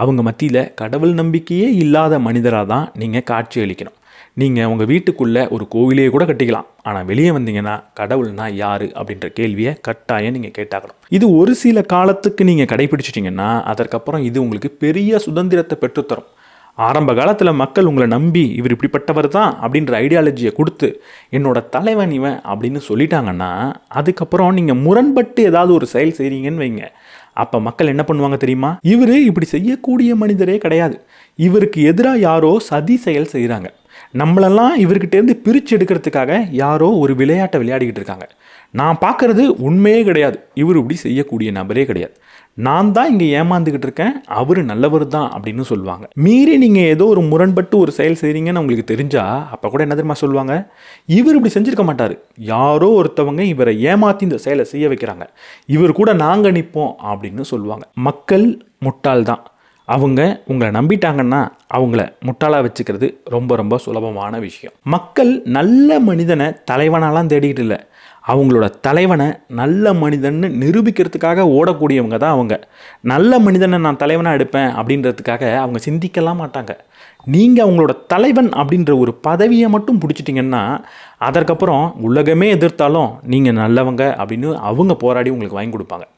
அவங்க மத்தியில் கடவுள் நம்பிக்கையே இல்லாத மனிதராக தான் நீங்கள் காட்சி அளிக்கணும். நீங்கள் உங்கள் வீட்டுக்குள்ளே ஒரு கோவிலே கூட கட்டிக்கலாம். ஆனால் வெளியே வந்தீங்கன்னா கடவுள்னா யார் அப்படின்ற கேள்வியை கட்டாயம் நீங்கள் கேட்டாகணும். இது ஒரு சில காலத்துக்கு நீங்கள் கடைபிடிச்சிட்டிங்கன்னா அதற்கப்புறம் இது உங்களுக்கு பெரிய சுதந்திரத்தை பெற்றுத்தரும். ஆரம்ப காலத்தில் மக்கள் உங்களை நம்பி இவர் இப்படிப்பட்டவர் தான் அப்படின்ற ஐடியாலஜியை கொடுத்து என்னோட தலைவன் இவன் அப்படின்னு சொல்லிட்டாங்கன்னா அதுக்கப்புறம் நீங்கள் முரண்பட்டு ஏதாவது ஒரு செயல் செய்கிறீங்கன்னு வைங்க, அப்போ மக்கள் என்ன பண்ணுவாங்க தெரியுமா? இவர் இப்படி செய்யக்கூடிய மனிதரே கிடையாது, இவருக்கு எதிராக யாரோ சதி செயல் செய்கிறாங்க, நம்மளெல்லாம் இவர்கிட்டேருந்து பிரித்து எடுக்கிறதுக்காக யாரோ ஒரு விளையாட்டை விளையாடிக்கிட்டு இருக்காங்க, நான் பார்க்குறது உண்மையே கிடையாது, இவர் இப்படி செய்யக்கூடிய நபரே கிடையாது, நான் தான் இங்கே ஏமாந்துக்கிட்டு இருக்கேன், அவர் நல்லவர் தான் அப்படின்னு சொல்லுவாங்க. மீறி நீங்கள் ஏதோ ஒரு முரண்பட்டு ஒரு செயல் செய்கிறீங்கன்னு உங்களுக்கு தெரிஞ்சால் அப்போ கூட என்ன தெரியுமா சொல்லுவாங்க? இவர் இப்படி செஞ்சுருக்க மாட்டார், யாரோ ஒருத்தவங்க இவரை ஏமாற்றி இந்த செயலை செய்ய வைக்கிறாங்க, இவர் கூட நாங்கள் நிற்போம் அப்படின்னு சொல்லுவாங்க. மக்கள் முட்டாள் தான். அவங்க உங்களை நம்பிட்டாங்கன்னா அவங்கள முட்டாளாக வச்சுக்கிறது ரொம்ப ரொம்ப சுலபமான விஷயம். மக்கள் நல்ல மனிதனை தலைவனாலாம் தேடிக்கிட்டு இல்லை, அவங்களோட தலைவனை நல்ல மனிதன்னு நிரூபிக்கிறதுக்காக ஓடக்கூடியவங்க தான் அவங்க. நல்ல மனிதனை நான் தலைவனாக எடுப்பேன் அப்படின்றதுக்காக அவங்க சிந்திக்கலாம் மாட்டாங்க. நீங்கள் அவங்களோட தலைவன் அப்படின்ற ஒரு பதவியை மட்டும் பிடிச்சிட்டிங்கன்னா அதற்கப்புறம் உலகமே எதிர்த்தாலும் நீங்கள் நல்லவங்க அப்படின்னு அவங்க போராடி உங்களுக்கு வாங்கி கொடுப்பாங்க.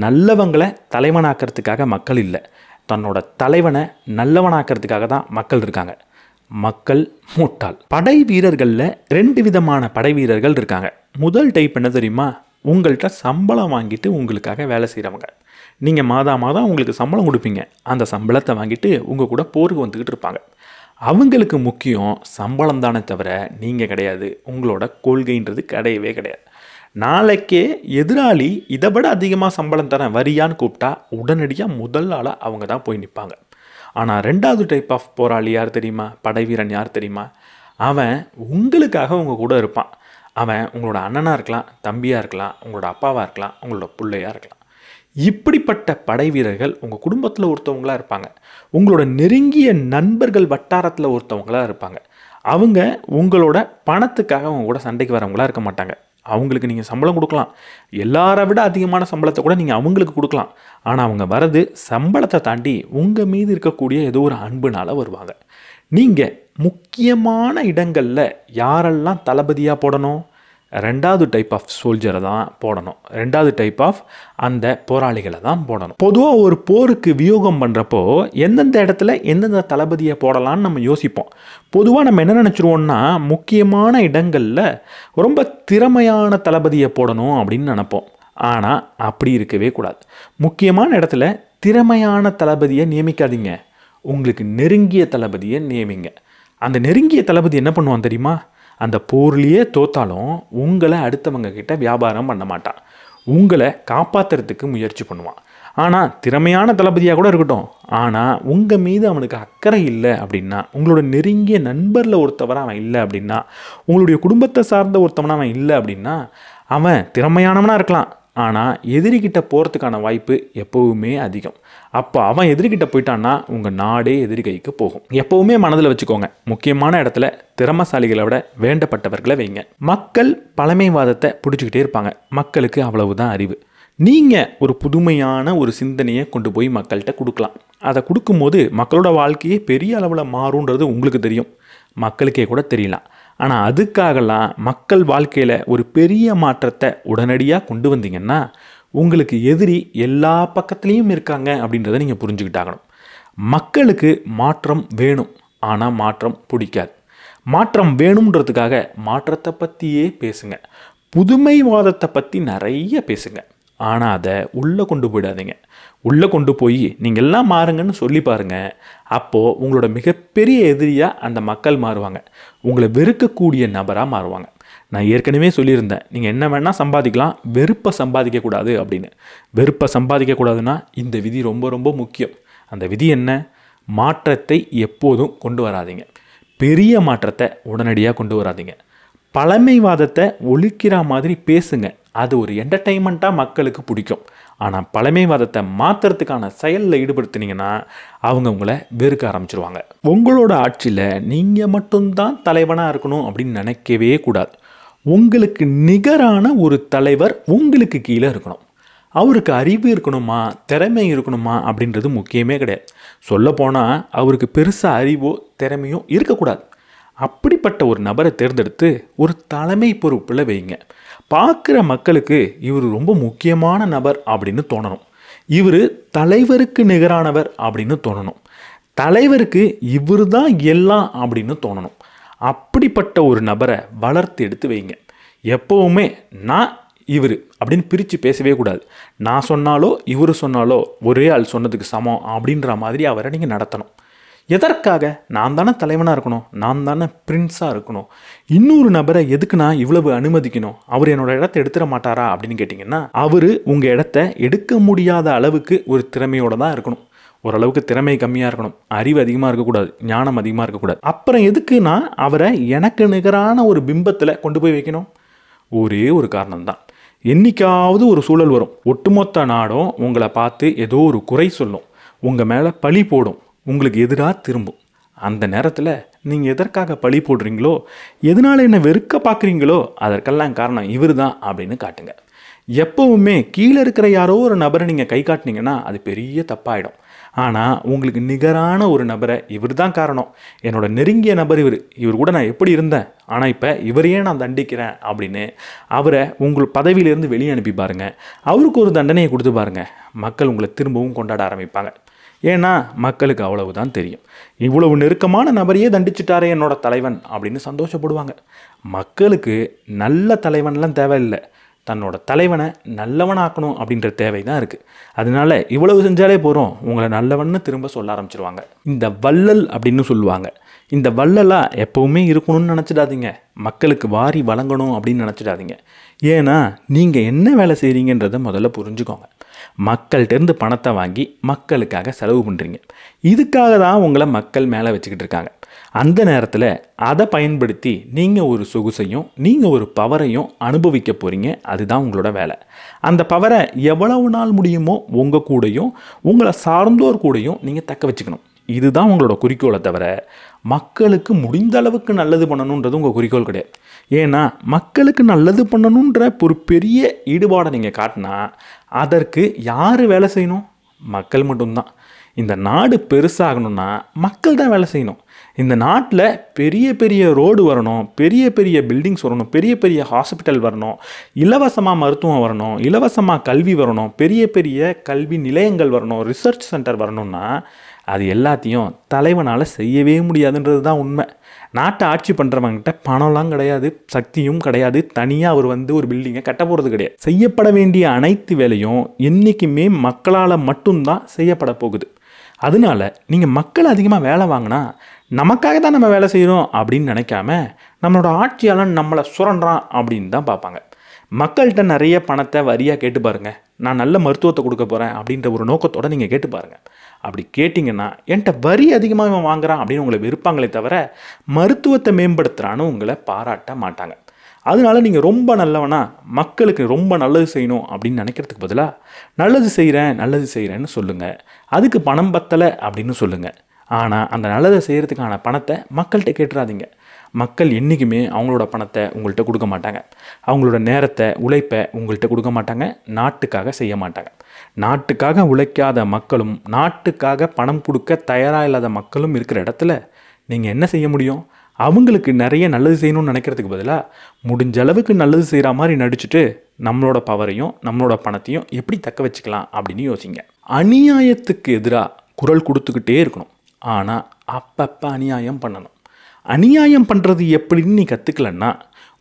நல்லவங்களை தலைவனாக்கிறதுக்காக மக்கள் இல்லை, தன்னோட தலைவனை நல்லவனாக்கிறதுக்காக தான் மக்கள் இருக்காங்க. மக்கள் முட்டாள். படை வீரர்களில் 2 விதமான படை வீரர்கள் இருக்காங்க. முதல் டைப் என்ன தெரியுமா? உங்கள்கிட்ட சம்பளம் வாங்கிட்டு உங்களுக்காக வேலை செய்கிறவங்க. நீங்கள் மாதம் உங்களுக்கு சம்பளம் கொடுப்பீங்க, அந்த சம்பளத்தை வாங்கிட்டு உங்கள் கூட போருக்கு வந்துக்கிட்டு இருப்பாங்க. அவங்களுக்கு முக்கியம் சம்பளம் தானே தவிர நீங்கள் கிடையாது. உங்களோட கொள்கைன்றது கிடையவே கிடையாது. நாளைக்கே எதிராளி இதை விட அதிகமாக சம்பளம் தரேன் வரியான்னு கூப்பிட்டா உடனடியாக முதல் ஆளாக அவங்க தான் போய் நிற்பாங்க. ஆனால் 2வது டைப் ஆஃப் போராளி யார் தெரியுமா? படை வீரன் யார் தெரியுமா? அவன் உங்களுக்காக உங்கள் கூட இருப்பான். அவன் உங்களோட அண்ணனாக இருக்கலாம், தம்பியாக இருக்கலாம், உங்களோட அப்பாவாக இருக்கலாம், உங்களோட பிள்ளையாக இருக்கலாம். இப்படிப்பட்ட படை வீரர்கள் உங்கள் குடும்பத்தில் ஒருத்தவங்களாக இருப்பாங்க, உங்களோட நெருங்கிய நண்பர்கள் வட்டாரத்தில் ஒருத்தவங்களாக இருப்பாங்க. அவங்க உங்களோட பணத்துக்காக அவங்க கூட சண்டைக்கு வரவங்களாக இருக்க மாட்டாங்க. அவங்களுக்கு நீங்கள் சம்பளம் கொடுக்கலாம், எல்லாரை விட அதிகமான சம்பளத்தை கூட நீங்கள் அவங்களுக்கு கொடுக்கலாம். ஆனால் அவங்க வரது சம்பளத்தை தாண்டி உங்கள் மீது இருக்கக்கூடிய ஏதோ ஒரு அன்புனால் வருவாங்க. நீங்கள் முக்கியமான இடங்களில் யாரெல்லாம் தளபதியாக போடணும்? 2வது டைப் ஆஃப் சோல்ஜரை தான் போடணும். 2வது டைப் ஆஃப் அந்த போராளிகளை தான் போடணும். பொதுவாக ஒரு போருக்கு வியூகம் பண்ணுறப்போ எந்தெந்த இடத்துல எந்தெந்த தளபதியை போடலான்னு நம்ம யோசிப்போம். பொதுவாக நம்ம என்ன நினச்சிருவோம்னா முக்கியமான இடங்களில் ரொம்ப திறமையான தளபதியை போடணும் அப்படின்னு நினப்போம். ஆனால் அப்படி இருக்கவே கூடாது. முக்கியமான இடத்துல திறமையான தளபதியை நியமிக்காதீங்க, உங்களுக்கு நெருங்கிய தளபதியை நியமிங்க. அந்த நெருங்கிய தளபதி என்ன பண்ணுவான் தெரியுமா? அந்த போர்லேயே தோத்தாலும் உங்களை அடுத்தவங்க கிட்ட வியாபாரம் பண்ண மாட்டான், உங்களை காப்பாற்றுறதுக்கு முயற்சி பண்ணுவான். ஆனால் திறமையான தளபதியாக கூட இருக்கட்டும், ஆனால் உங்கள் மீது அவனுக்கு அக்கறை இல்லை அப்படின்னா, உங்களோட நெருங்கிய நண்பரில் ஒருத்தவராக அவன் இல்லை அப்படின்னா, உங்களுடைய குடும்பத்தை சார்ந்த ஒருத்தவனாக அவன் இல்லை அப்படின்னா, அவன் திறமையானவனாக இருக்கலாம், ஆனால் எதிரிக்கிட்ட போகிறதுக்கான வாய்ப்பு எப்போவுமே அதிகம். அப்போ அவன் எதிரிக்கிட்ட போயிட்டான்னா உங்கள் நாடே எதிரி கைக்கு போகும். எப்போவுமே மனதில் வச்சுக்கோங்க, முக்கியமான இடத்துல திறமசாலிகளை விட வேண்டப்பட்டவர்களை வைங்க. மக்கள் பழமைவாதத்தை பிடிச்சிக்கிட்டே இருப்பாங்க, மக்களுக்கு அவ்வளவுதான் அறிவு. நீங்கள் ஒரு புதுமையான ஒரு சிந்தனையை கொண்டு போய் மக்கள்கிட்ட கொடுக்கலாம். அதை கொடுக்கும்போது மக்களோட வாழ்க்கையே பெரிய அளவில் மாறுன்றது உங்களுக்கு தெரியும், மக்களுக்கே கூட தெரியலாம். ஆனால் அதுக்காகலாம் மக்கள் வாழ்க்கையில் ஒரு பெரிய மாற்றத்தை உடனடியாக கொண்டு வந்தீங்கன்னா உங்களுக்கு எதிரி எல்லா பக்கத்துலேயும் இருக்காங்க அப்படின்றத நீங்கள் புரிஞ்சுக்கிட்டாகணும். மக்களுக்கு மாற்றம் வேணும், ஆனால் மாற்றம் பிடிக்காது. மாற்றம் வேணுன்றதுக்காக மாற்றத்தை பற்றியே பேசுங்க, புதுமைவாதத்தை பற்றி நிறைய பேசுங்க. ஆனால் அதை உள்ளே கொண்டு போயிடாதீங்க. உள்ளே கொண்டு போய் நீங்கள் எல்லாம் மாறுங்கன்னு சொல்லி பாருங்கள். அப்போது உங்களோட மிகப்பெரிய எதிரியாக அந்த மக்கள் மாறுவாங்க, உங்களை வெறுக்கக்கூடிய நபராக மாறுவாங்க. நான் ஏற்கனவே சொல்லியிருந்தேன், நீங்கள் என்ன வேணால் சம்பாதிக்கலாம், வெறுப்பை சம்பாதிக்கக்கூடாது அப்படின்னு. வெறுப்பை சம்பாதிக்கக்கூடாதுன்னா இந்த விதி ரொம்ப ரொம்ப முக்கியம். அந்த விதி என்ன? மாற்றத்தை எப்போதும் கொண்டு வராதீங்க, பெரிய மாற்றத்தை உடனடியாக கொண்டு வராதீங்க. பழமைவாதத்தை ஒழிக்கிற மாதிரி பேசுங்க, அது ஒரு என்டர்டெயின்மெண்ட்டாக மக்களுக்கு பிடிக்கும். ஆனால் பழமைவாதத்தை மாற்றுறதுக்கான செயலில் ஈடுபடுத்தினீங்கன்னா அவங்க உங்களை வெறுக்க ஆரம்பிச்சிருவாங்க. உங்களோட ஆட்சியில் நீங்கள் மட்டும்தான் தலைவனாக இருக்கணும் அப்படின்னு நினைக்கவே கூடாது. உங்களுக்கு நிகரான ஒரு தலைவர் உங்களுக்கு கீழே இருக்கணும். அவருக்கு அறிவு இருக்கணுமா, திறமை இருக்கணுமா அப்படின்றது முக்கியமே கிடையாது. சொல்லப்போனால் அவருக்கு பெருசாக அறிவோ திறமையோ இருக்கக்கூடாது. அப்படிப்பட்ட ஒரு நபரை தேர்ந்தெடுத்து ஒரு தலைமை பொறுப்பில் வைங்க. பார்க்குற மக்களுக்கு இவர் ரொம்ப முக்கியமான நபர் அப்படின்னு தோணணும். இவர் தலைவருக்கு நிகரானவர் அப்படின்னு தோணணும். தலைவருக்கு இவர் தான் எல்லாம் அப்படின்னு தோணணும். அப்படிப்பட்ட ஒரு நபரை வளர்த்து எடுத்து வைங்க. எப்போவுமே நான் இவர் அப்படின்னு பிரித்து பேசவே கூடாது. நான் சொன்னாலோ இவர் சொன்னாலோ ஒரே ஆள் சொன்னதுக்கு சமம் அப்படின்ற மாதிரி அவரை நீங்கள் நடத்தணும். எதற்காக? நான் தானே தலைவனாக இருக்கணும், நான் தானே பிரின்ஸாக இருக்கணும். இன்னொரு நபரை எதுக்கு நான் இவ்வளவு அனுமதிக்கணும்? அவர் என்னோட இடத்த எடுத்துட மாட்டாரா அப்படின்னு கேட்டிங்கன்னா, அவர் உங்கள் இடத்த எடுக்க முடியாத அளவுக்கு ஒரு திறமையோடு தான் இருக்கணும். ஓரளவுக்கு திறமை கம்மியாக இருக்கணும், அறிவு அதிகமாக இருக்கக்கூடாது, ஞானம் அதிகமாக இருக்கக்கூடாது. அப்புறம் எதுக்கு நான் அவரை எனக்கு நிகரான ஒரு பிம்பத்தில் கொண்டு போய் வைக்கணும்? ஒரே ஒரு காரணம்தான். என்னைக்காவது ஒரு சூழல் வரும், ஒட்டுமொத்த நாடும் உங்களை பார்த்து ஏதோ ஒரு குறை சொல்லும், உங்கள் மேலே பழி போடும், உங்களுக்கு எதிராக திரும்பும். அந்த நேரத்தில் நீங்கள் எதற்காக பழி போடுறீங்களோ, எதனால் என்ன வெறுக்க பார்க்குறீங்களோ அதற்கெல்லாம் காரணம் இவர் தான் அப்படின்னு காட்டுங்க. எப்போவுமே கீழே இருக்கிற யாரோ ஒரு நபரை நீங்கள் கை காட்டினீங்கன்னா அது பெரிய தப்பாயிடும். ஆனால் உங்களுக்கு நிகரான ஒரு நபரை இவர் தான் காரணம், என்னோட நெருங்கிய நபர் இவர் கூட நான் எப்படி இருந்தேன், ஆனால் இப்போ இவரையே நான் தண்டிக்கிறேன் அப்படின்னு அவரை உங்கள் பதவியிலேருந்து வெளியே அனுப்பி பாருங்கள். அவருக்கு ஒரு தண்டனையை கொடுத்து பாருங்கள். மக்கள் உங்களை திரும்பவும் கொண்டாட ஆரம்பிப்பாங்க. ஏன்னா மக்களுக்கு அவ்வளவுதான் தெரியும், இவ்வளவு நெருக்கமான நபரையே தண்டிச்சிட்டாரே என்னோட தலைவன் அப்படின்னு சந்தோஷப்படுவாங்க. மக்களுக்கு நல்ல தலைவன்லாம் தேவையில்லை, தன்னோட தலைவனை நல்லவனாக்கணும் அப்படின்ற தேவை தான் இருக்குது. அதனால இவ்வளவு செஞ்சாலே போகிறோம், உங்களை நல்லவன்னு திரும்ப சொல்ல ஆரம்பிச்சிருவாங்க. இந்த வள்ளல் அப்படின்னு சொல்லுவாங்க. இந்த வள்ளலாக எப்போவுமே இருக்கணும்னு நினச்சிடாதீங்க, மக்களுக்கு வாரி வழங்கணும் அப்படின்னு நினச்சிடாதீங்க. ஏன்னா நீங்கள் என்ன வேலை செய்கிறீங்கன்றதை முதல்ல புரிஞ்சுக்கோங்க. மக்கள்கிட்டேருந்து பணத்தை வாங்கி மக்களுக்காக செலவு பண்ணுறீங்க. இதுக்காக தான் உங்களை மக்கள் மேலே வச்சுக்கிட்டு இருக்காங்க. அந்த நேரத்தில் அதை பயன்படுத்தி நீங்கள் ஒரு சொகுசையும் நீங்கள் ஒரு பவரையும் அனுபவிக்க போகிறீங்க. அதுதான் உங்களோட வேலை. அந்த பவரை எவ்வளவு நாள் முடியுமோ உங்கள் கூடயும் உங்களை சார்ந்தோர் கூடயும் நீங்கள் தக்க வச்சுக்கணும். இதுதான் உங்களோட குறிக்கோளை தவிர மக்களுக்கு முடிந்த அளவுக்கு நல்லது பண்ணணுன்றது உங்கள் குறிக்கோள் கிடையாது. ஏன்னா மக்களுக்கு நல்லது பண்ணணுன்ற ஒரு பெரிய ஈடுபாடை நீங்கள் காட்டினா அதற்கு யார் வேலை செய்யணும்? மக்கள் மட்டும்தான். இந்த நாடு பெருசாகணும்னா மக்கள் தான் வேலை செய்யணும். இந்த நாட்டில் பெரிய பெரிய ரோடு வரணும், பெரிய பெரிய பில்டிங்ஸ் வரணும், பெரிய பெரிய ஹாஸ்பிட்டல் வரணும், இலவசமாக மருத்துவம் வரணும், இலவசமாக கல்வி வரணும், பெரிய பெரிய கல்வி நிலையங்கள் வரணும், ரிசர்ச் சென்டர் வரணும்னா அது எல்லாத்தையும் தலைவனால் செய்யவே முடியாதுன்றது தான் உண்மை. நாட்டை ஆட்சி பண்ணுறவங்கிட்ட பணம்லாம் கிடையாது, சக்தியும் கிடையாது, தனியாக அவர் ஒரு பில்டிங்கை கட்ட போகிறது கிடையாது. செய்யப்பட வேண்டிய அனைத்து வேலையும் என்றைக்குமே மக்களால் மட்டும்தான் செய்யப்பட போகுது. அதனால நீங்கள் மக்கள் அதிகமாக வேலை வாங்கினா நமக்காக தான் நம்ம வேலை செய்கிறோம் அப்படின்னு நினைக்காம நம்மளோட ஆட்சியாளன் நம்மளை சுரண்டான் அப்படின்னு தான் பார்ப்பாங்க. மக்கள்கிட்ட நிறைய பணத்தை வரியாக கேட்டு பாருங்கள், நான் நல்ல மருத்துவத்தை கொடுக்க போகிறேன் அப்படின்ற ஒரு நோக்கத்தோடு நீங்கள் கேட்டு பாருங்கள். அப்படி கேட்டிங்கன்னா என்கிட்ட வரி அதிகமாக இவன் வாங்குறான் அப்படின்னு உங்களை வெறுப்பாங்களே தவிர மருத்துவத்தை மேம்படுத்துகிறான்னு உங்களை பாராட்ட மாட்டாங்க. அதனால நீங்கள் ரொம்ப நல்லவனா, மக்களுக்கு ரொம்ப நல்லது செய்யணும் அப்படின்னு நினைக்கிறதுக்கு பதிலாக நல்லது செய்கிறேன்னு சொல்லுங்கள். அதுக்கு பணம் பத்தலை அப்படின்னு சொல்லுங்கள். ஆனால் அந்த நல்லதை செய்கிறதுக்கான பணத்தை மக்கள்கிட்ட கேட்டுறாதீங்க. மக்கள் என்றைக்குமே அவங்களோட பணத்தை உங்கள்கிட்ட கொடுக்க மாட்டாங்க, அவங்களோட நேரத்தை உழைப்பை உங்கள்கிட்ட கொடுக்க மாட்டாங்க, நாட்டுக்காக செய்ய மாட்டாங்க. நாட்டுக்காக உழைக்காத மக்களும் நாட்டுக்காக பணம் கொடுக்க தயாராக இல்லாத மக்களும் இருக்கிற இடத்துல நீங்கள் என்ன செய்ய முடியும்? அவங்களுக்கு நிறைய நல்லது செய்யணும்னு நினைக்கிறதுக்கு பதிலாக முடிஞ்ச அளவுக்கு நல்லது செய்கிற மாதிரி நடிச்சுட்டு நம்மளோட பவரையும் நம்மளோட பணத்தையும் எப்படி தக்க வச்சுக்கலாம் அப்படின்னு யோசிங்க. அநியாயத்துக்கு எதிராக குரல் கொடுத்துக்கிட்டே இருக்கணும், ஆனால் அப்பப்போ அநியாயம் பண்ணணும். அநியாயம் பண்ணுறது எப்படின்னு நீ கற்றுக்கலன்னா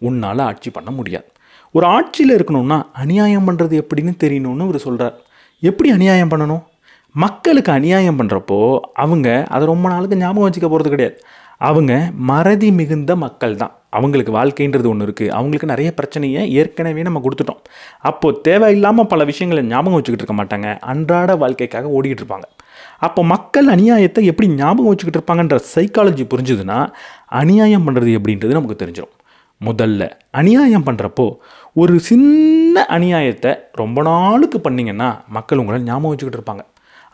உன்னால் ஆட்சி பண்ண முடியாது. ஒரு ஆட்சியில் இருக்கணும்னா அநியாயம் பண்ணுறது எப்படின்னு தெரியணும்னு அவர் சொல்கிறார். எப்படி அநியாயம் பண்ணணும்? மக்களுக்கு அநியாயம் பண்ணுறப்போ அவங்க அதை ரொம்ப நாளுக்கு ஞாபகம் வச்சுக்க போகிறது கிடையாது. அவங்க மறதி மிகுந்த மக்கள் தான். அவங்களுக்கு வாழ்க்கைன்றது ஒன்று இருக்குது. அவங்களுக்கு நிறைய பிரச்சனையை ஏற்கனவே நம்ம கொடுத்துட்டோம். அப்போது தேவையில்லாமல் பல விஷயங்களை ஞாபகம் வச்சுக்கிட்டு இருக்க மாட்டாங்க. அன்றாட வாழ்க்கைக்காக ஓடிக்கிட்டு இருப்பாங்க. அப்போ மக்கள் அநியாயத்தை எப்படி ஞாபகம் வச்சுக்கிட்டு இருப்பாங்கன்ற சைக்காலஜி புரிஞ்சுதுன்னா அநியாயம் பண்ணுறது எப்படின்றது நமக்கு தெரிஞ்சிடும். முதல்ல அநியாயம் பண்ணுறப்போ ஒரு சின்ன அநியாயத்தை ரொம்ப நாளுக்கு பண்ணிங்கன்னா மக்கள் உங்களை ஞாபகம் வச்சுக்கிட்டு இருப்பாங்க.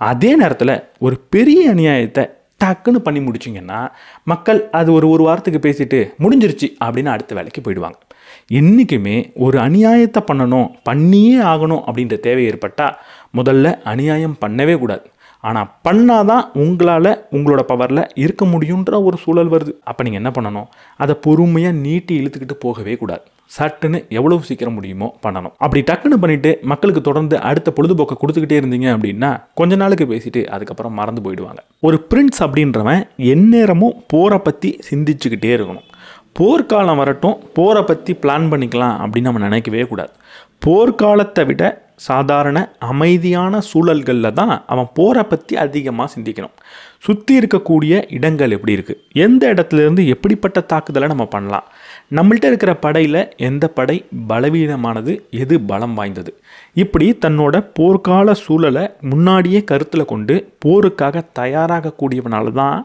அதே நேரத்தில் ஒரு பெரிய அநியாயத்தை டக்குன்னு பண்ணி முடிச்சிங்கன்னா மக்கள் அது ஒரு வாரத்துக்கு பேசிட்டு முடிஞ்சிருச்சு அப்படின்னு அடுத்த வேலைக்கு போயிடுவாங்க. என்றைக்குமே ஒரு அநியாயத்தை பண்ணியே ஆகணும் அப்படின்ற தேவை ஏற்பட்டால் முதல்ல அநியாயம் பண்ணவே கூடாது. ஆனால் பண்ணாதான் உங்களால் உங்களோட பவரில் இருக்க முடியுன்ற ஒரு சூழல் வருது. அப்போ நீங்கள் என்ன பண்ணணும்? அதை பொறுமையாக நீட்டி இழுத்துக்கிட்டு போகவே கூடாது. சட்டுன்னு எவ்வளவு சீக்கிரம் முடியுமோ பண்ணணும். அப்படி டக்குன்னு பண்ணிவிட்டு மக்களுக்கு தொடர்ந்து அடுத்த பொழுதுபோக்கை கொடுத்துக்கிட்டே இருந்தீங்க அப்படின்னா கொஞ்ச நாளுக்கு பேசிட்டு அதுக்கப்புறம் மறந்து போயிடுவாங்க. ஒரு பிரின்ஸ் அப்படின்றவன் எந்நேரமும் போரை பற்றி சிந்திச்சுக்கிட்டே இருக்கணும். போர்க்காலம் வரட்டும், போரை பற்றி பிளான் பண்ணிக்கலாம் அப்படின்னு நம்ம நினைக்கவே கூடாது. போர்க்காலத்தை விட சாதாரண அமைதியான சூழல்களில் தான் அவன் போரை பற்றி அதிகமாக சிந்திக்கணும். சுற்றி இருக்கக்கூடிய இடங்கள் எப்படி இருக்குது, எந்த இடத்துலேருந்து எப்படிப்பட்ட தாக்குதலை நம்ம பண்ணலாம், நம்மள்கிட்ட இருக்கிற படையில் எந்த படை பலவீனமானது, எது பலம் வாய்ந்தது, இப்படி தன்னோட போர்க்கால சூழலை முன்னாடியே கருத்தில் கொண்டு போருக்காக தயாராகக்கூடியவனால தான்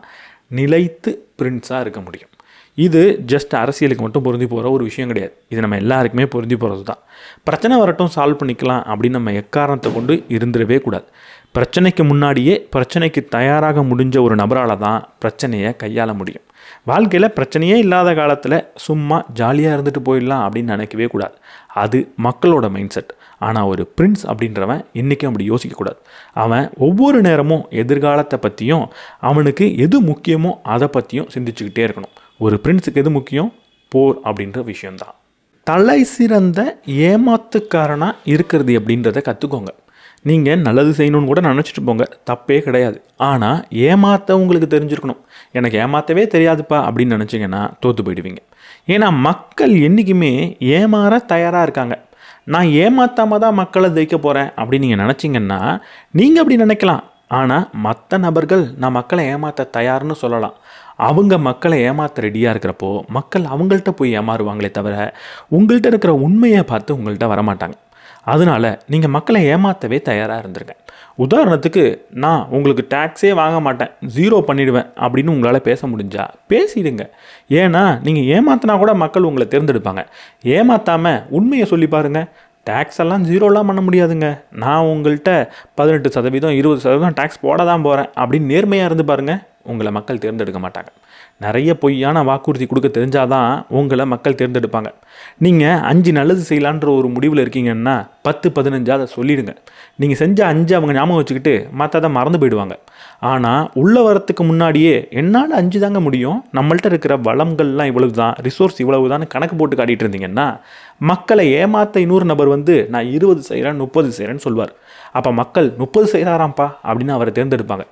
நிலைத்து பிரின்ஸாக இருக்க முடியும். இது ஜஸ்ட் அரசியலுக்கு மட்டும் பொருந்தி போகிற ஒரு விஷயம் கிடையாது. இது நம்ம எல்லாருக்குமே பொருந்தி போகிறது தான். பிரச்சனை வரட்டும், சால்வ் பண்ணிக்கலாம் அப்படின்னு நம்ம எக்காரணத்தை கொண்டு இருந்துடவே கூடாது. பிரச்சனைக்கு முன்னாடியே பிரச்சனைக்கு தயாராக முடிஞ்ச ஒரு நபரால் தான் பிரச்சனையை கையாள முடியும். வாழ்க்கையில் பிரச்சனையே இல்லாத காலத்தில் சும்மா ஜாலியாக இருந்துட்டு போயிடலாம் அப்படின்னு நினைக்கவே கூடாது. அது மக்களோட மைண்ட் செட். ஆனால் ஒரு பிரின்ஸ் அப்படின்றவன் இன்றைக்கும் அப்படி யோசிக்கக்கூடாது. அவன் ஒவ்வொரு நேரமும் எதிர்காலத்தை பற்றியும் அவனுக்கு எது முக்கியமோ அதை பற்றியும் சிந்திச்சுக்கிட்டே இருக்கணும். ஒரு பிரின்ஸுக்கு எது முக்கியம்? போர் அப்படின்ற விஷயந்தான். தலை சிறந்த ஏமாத்துக்காரனாக இருக்கிறது அப்படின்றத கற்றுக்கோங்க. நீங்கள் நல்லது செய்யணும்னு கூட நினச்சிட்டு போங்க, தப்பே கிடையாது. ஆனால் ஏமாற்ற உங்களுக்கு தெரிஞ்சிருக்கணும். எனக்கு ஏமாற்றவே தெரியாதுப்பா அப்படின்னு நினச்சிங்கன்னா தோற்று போயிடுவீங்க. ஏன்னா மக்கள் என்றைக்குமே ஏமாற தயாராக இருக்காங்க. நான் ஏமாற்றாம தான் மக்களை ஜெயிக்க போகிறேன் அப்படின்னு நீங்கள் நினச்சிங்கன்னா நீங்கள் அப்படி நினைக்கலாம். ஆனால் மற்ற நபர்கள் நான் மக்களை ஏமாற்ற தயார்னு சொல்லலாம். அவங்க மக்களை ஏமாற்ற ரெடியாக இருக்கிறப்போ மக்கள் அவங்கள்ட்ட போய் ஏமாறுவாங்களே தவிர உங்கள்கிட்ட இருக்கிற உண்மையை பார்த்து உங்கள்கிட்ட வரமாட்டாங்க. அதனால் நீங்கள் மக்களை ஏமாற்றவே தயாராக இருந்திருங்க. உதாரணத்துக்கு, நான் உங்களுக்கு டேக்ஸே வாங்க மாட்டேன், 0 பண்ணிவிடுவேன் அப்படின்னு உங்களால் பேச முடிஞ்சால் பேசிடுங்க. ஏன்னா நீங்கள் ஏமாத்தினா கூட மக்கள் உங்களை தேர்ந்தெடுப்பாங்க. ஏமாற்றாமல் உண்மையை சொல்லி பாருங்கள். டேக்ஸ் எல்லாம் 0லாம் பண்ண முடியாதுங்க, நான் உங்கள்கிட்ட 18%, 20% டேக்ஸ் போட தான் போகிறேன் அப்படின்னு நேர்மையாக இருந்து பாருங்கள். உங்களை மக்கள் தேர்ந்தெடுக்க மாட்டாங்க. நிறைய பொய்யான வாக்குறுதி கொடுக்க தெரிஞ்சாதான் உங்களை மக்கள் தேர்ந்தெடுப்பாங்க. நீங்கள் 5 நல்லது செய்யலான்ற ஒரு முடிவில் இருக்கீங்கன்னா 10, 15 அதை சொல்லிடுங்க. நீங்கள் செஞ்ச 5 அவங்க ஞாபகம் வச்சுக்கிட்டு மற்றதை மறந்து போயிடுவாங்க. ஆனால் உள்ள வரத்துக்கு முன்னாடியே என்னால் 5 தாங்க முடியும், நம்மள்ட்ட இருக்கிற வளங்கள்லாம் இவ்வளவு தான், ரிசோர்ஸ் இவ்வளவு தான் கணக்கு போட்டு காட்டிகிட்டு இருந்தீங்கன்னா மக்களை ஏமாற்ற இன்னொரு நபர் வந்து நான் 20 செய்கிறேன் 30 செய்கிறேன்னு சொல்வார். அப்போ மக்கள் 30 செய்கிறாராம்ப்பா அப்படின்னு அவரை தேர்ந்தெடுப்பாங்க.